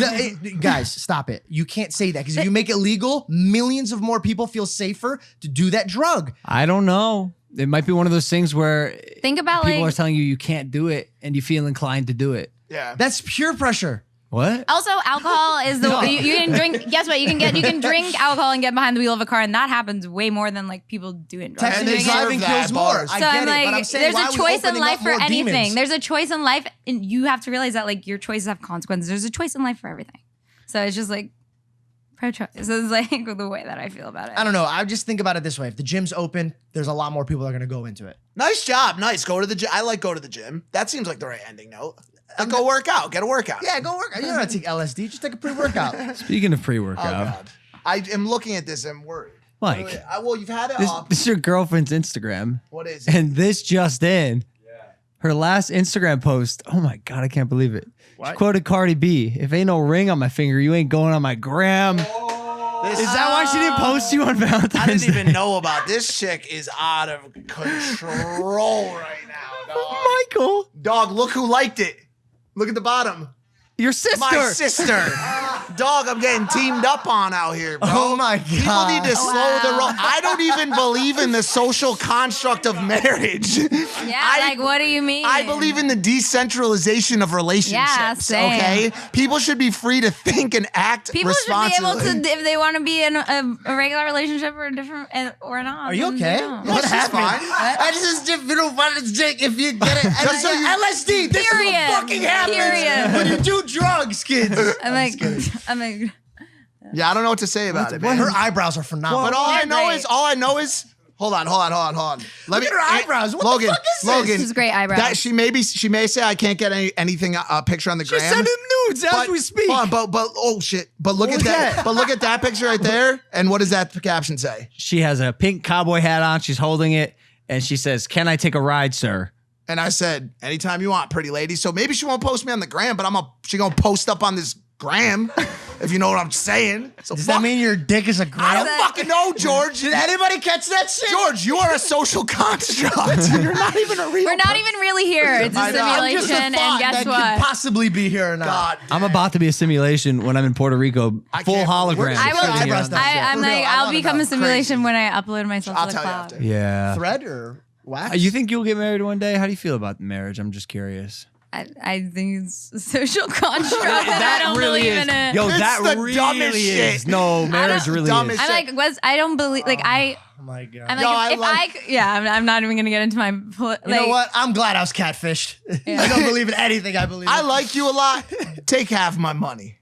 Guys, stop it. You can't say that because if you make it legal, millions of more people feel safer to do that drug. I don't know. It might be one of those things where Think about people like. are telling you can't do it and you feel inclined to do it. Yeah. That's peer pressure. What? Also, alcohol is the you can drink. Guess what? You can drink alcohol and get behind the wheel of a car, and that happens way more than like people doing drugs. Technically, they driving deserve that, kills more. bars. I So get I'm it, like, but I'm saying there's why a are we choice in opening life up for more anything. demons? There's a choice in life, and you have to realize that like your choices have consequences. There's a choice in life for everything. So it's just like pro-choice. So it's like the way that I feel about it. I don't know. I just think about it this way: if the gym's open, there's a lot more people that are going to go into it. Nice job. Nice. Go to the gym. I like go to the gym. That seems like the right ending note. Go work out. Get a workout. Yeah, go work. You don't have to take LSD. Just take a pre-workout. Speaking of Oh, pre-workout, God. I am looking at this and worried. Mike, Well, you've had it this, up. this is your girlfriend's Instagram. What is it? And this just in, her last Instagram post, oh my God, I can't believe it. She quoted Cardi B, if ain't no ring on my finger, you ain't going on my gram. Is that why she didn't post you on Valentine's I didn't even Day? know about this chick is out of control right now, dog. Michael, Dog, look who liked it. Look at the bottom. your sister. My sister. Dog, I'm getting teamed up on out here, bro. Oh my People God. need to slow the roll. I don't even believe in the social construct of marriage. Yeah, like what do you mean? I believe in the decentralization of relationships. Yeah, same. Okay, people should be free to think and act People should be able responsibly. to, if they want to be in a regular relationship or a different or not. Are you then okay? they don't. What she's happened? fine. I just if you don't want to drink, if you get it, Just so you- LSD. This is Period. what fucking happens Period. when you do drugs, kids. I'm like, Yeah, I don't know what to say about it, man. Her eyebrows are phenomenal. But all I They're know is. Hold on. Let Look at her eyebrows. What the Logan, fuck is this? Logan, This is great eyebrows. That she may say I can't get anything picture on the gram. Send him nudes as we speak. Hold on, but oh shit. But look What at was that. that? But look at that picture right there. And what does that caption say? She has a pink cowboy hat on. She's holding it. And she says, "Can I take a ride, sir?" And I said, anytime you want, pretty lady. So maybe she won't post me on the gram, but she gonna post up on this gram, if you know what I'm saying. So Does that mean your dick is a I gram? don't fucking know, George. Did anybody catch that shit? George, you are a social construct. You're not even a real we're not even really here. It's a I know. I'm Just a simulation, thought and guess that what? could possibly be here or not. God. I'm about to be a simulation when I'm in Puerto Rico. I Full can't- hologram. I will. sitting here eyebrows on down. the- I'm For real, like, I I'll wanna become know. a simulation Crazy. when I upload myself I'll to the tell you cloud. after. Yeah. Thread or wax? You think you'll get married one day? How do you feel about marriage? I'm just curious. I think it's a social construct, and I That don't really believe is. in it. Yo, It's that the really dumbest is. shit. No, marriage don't- really dumbest is. I'm like, I don't believe. Like I, Oh my god. I'm Yo, I like, if like- I, yeah, I'm not even gonna get into my. Like, You know what? I'm glad I was catfished. I don't believe in anything I believe in. I like you a lot. Take half my money.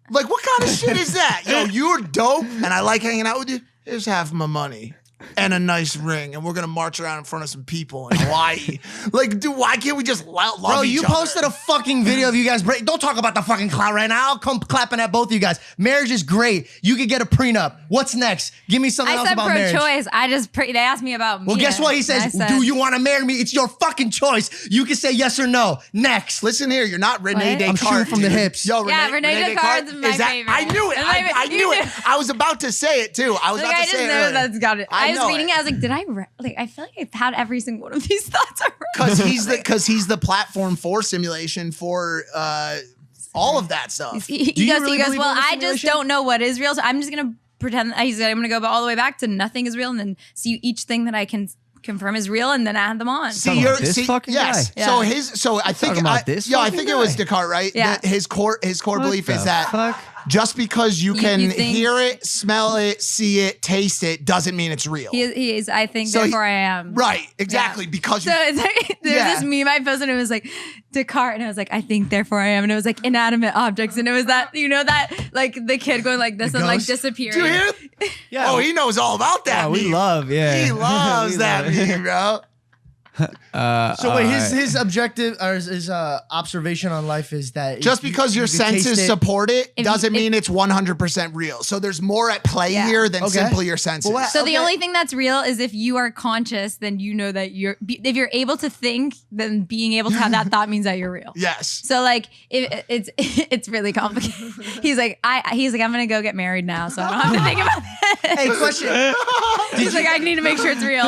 Like, what kind of shit is that? Yo, you're dope, and I like hanging out with you. Here's half my money and a nice ring, and we're gonna march around in front of some people in Hawaii. Like, dude, why can't we just love Bro, each you other? posted a fucking video of you guys break. Don't talk about the fucking clout right now. I'll come clapping at both of you guys. Marriage is great. You could get a prenup. What's next? Give me something I else said about marriage. pro-choice. I just they asked me about me. Well, guess what? He and I says, said- do you want to marry me? It's your fucking choice. You can say yes or no. Next. Listen here, you're not Renee What? Descartes. I'm shooting from the dude. hips. Yo, Yeah, Renee Descartes is my favorite. I knew it. It's my I favorite. knew You it. knew. I was about to say it too. I was Like, about I to just say it. know earlier. that's got it. I was know reading it. I was like, did I like? I feel like I've had every single one of these thoughts already. Because he's the platform for simulation for all of that stuff. He Do you goes, really he goes, believe well, in the I just simulation? don't know what is real, so I'm just gonna pretend. He's like, I'm gonna go all the way back to nothing is real, and then see each thing that I can confirm is real, and then add them on. Talking about this fucking yes. guy? So Yeah. I think Talking about this I fucking think it was guy? Descartes, right? Yeah. That his core belief is the that fuck? just because you can you think- hear it, smell it, see it, taste it, doesn't mean it's real. He is. I think. So he- therefore, I am. Right, exactly. Yeah. Because So you it's like, there's Yeah. this meme I posted, and it was like Descartes, and I was like, I think, therefore I am, and it was like inanimate objects, and it was that, you know, that like the kid going like this The and like ghost? disappearing. do you hear it? Yeah. Oh, he knows all about that. Yeah, we meme. love. Yeah, He loves We that love it. meme, bro. So wait, his objective or his observation on life is that Just because your you can taste senses it. support it If doesn't you- mean it's 100% real. So there's more at play Yeah. here than Okay. simply your senses. Well, what- So the Okay. only thing that's real is if you are conscious, then you know that if you're able to think, then being able to have that thought means that you're real. Yes. So like it's it's really complicated. He's like I'm gonna go get married now, so I don't have to think about it. Hey, question: He's like I need to make sure it's real.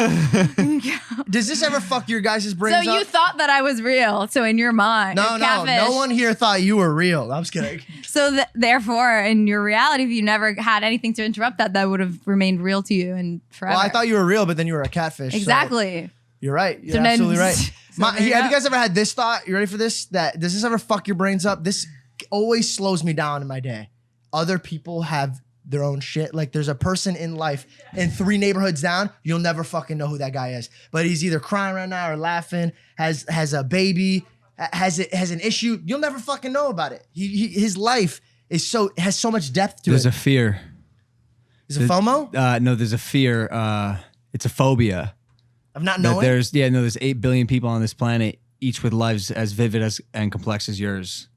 does this ever fuck your guys' So brains you up? thought that I was real. So in your mind, No, catfish. no one here thought you were real. I'm just kidding. So therefore, in your reality, if you never had anything to interrupt that, that would have remained real to you and forever. Well, I thought you were real, but then you were a catfish. so exactly. you're right. You're So then- absolutely right. so there you Have go. you guys ever had this thought? You ready for this? That does this ever fuck your brains up? This always slows me down in my day. Other people have their own shit. Like there's a person in life and 3 neighborhoods down, you'll never fucking know who that guy is. But he's either crying right now or laughing, has a baby, has an issue. You'll never fucking know about it. His life has so much depth to There's it. a fear. Is it FOMO? No, there's a fear. It's a phobia. Of not That knowing? there's 8 billion people on this planet, each with lives as vivid and complex as yours.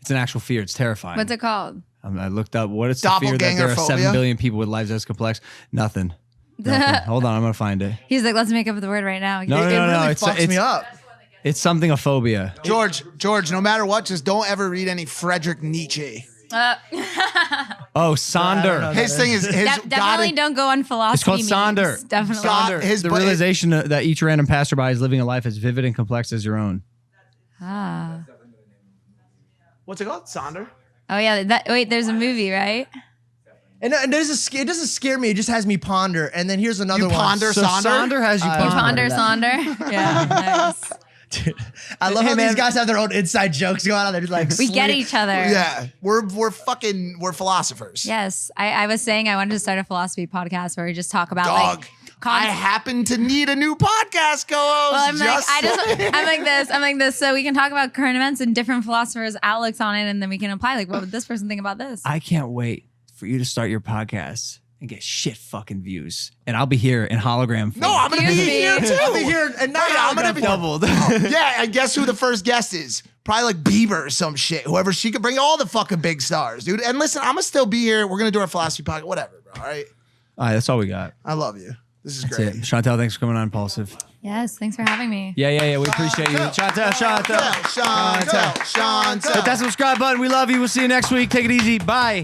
It's an actual fear. It's terrifying. What's it called? I looked up what it's the fear that there are Doppelganger 7 phobia? billion people with lives as complex. Nothing. Hold on, I'm gonna find it. He's like, let's make up the word right now. No, it no, really it's fucks me up. It's something a phobia. George, no matter what, just don't ever read any Friedrich Nietzsche. Uh, Oh, Sonder. know. His thing is his definitely don't go on philosophy. It's called memes. Sonder. Definitely. God, his The bu- realization that each random passerby is living a life as vivid and complex as your own. Ah. What's it called? Sonder? Oh yeah. Wait, there's a movie, right? And it doesn't scare me. It just has me ponder. And then here's another You one. ponder So Sonder? Sonder has you I You ponder. ponder Sonder. Yeah. Nice. Dude, I love how these guys have their own inside jokes going on. They're just like, We get each other. Yeah. We're philosophers. Yes. I was saying I wanted to start a philosophy podcast where we just talk about Dog. like I happen to need a new podcast co-host. Well, I'm saying. I'm like this, so we can talk about current events and different philosophers' outlooks on it, and then we can apply. Like, what would this person think about this? I can't wait for you to start your podcast and get shit fucking views. And I'll be here in hologram. No, I'm gonna be Excuse me. here too. I'll be here and now I'm gonna be doubled. Yeah, and guess who the first guest is? Probably like Bieber or some shit. Whoever she could bring all the fucking big stars, dude. And listen, I'm gonna still be here. We're gonna do our philosophy podcast, whatever, bro. All right. All right, that's all we got. I love you. This is That's great. it. Chantel, thanks for coming on Impulsive. Yes, thanks for having me. Yeah. We appreciate you. Chantel. Chantel. Hit that subscribe button. We love you. We'll see you next week. Take it easy. Bye.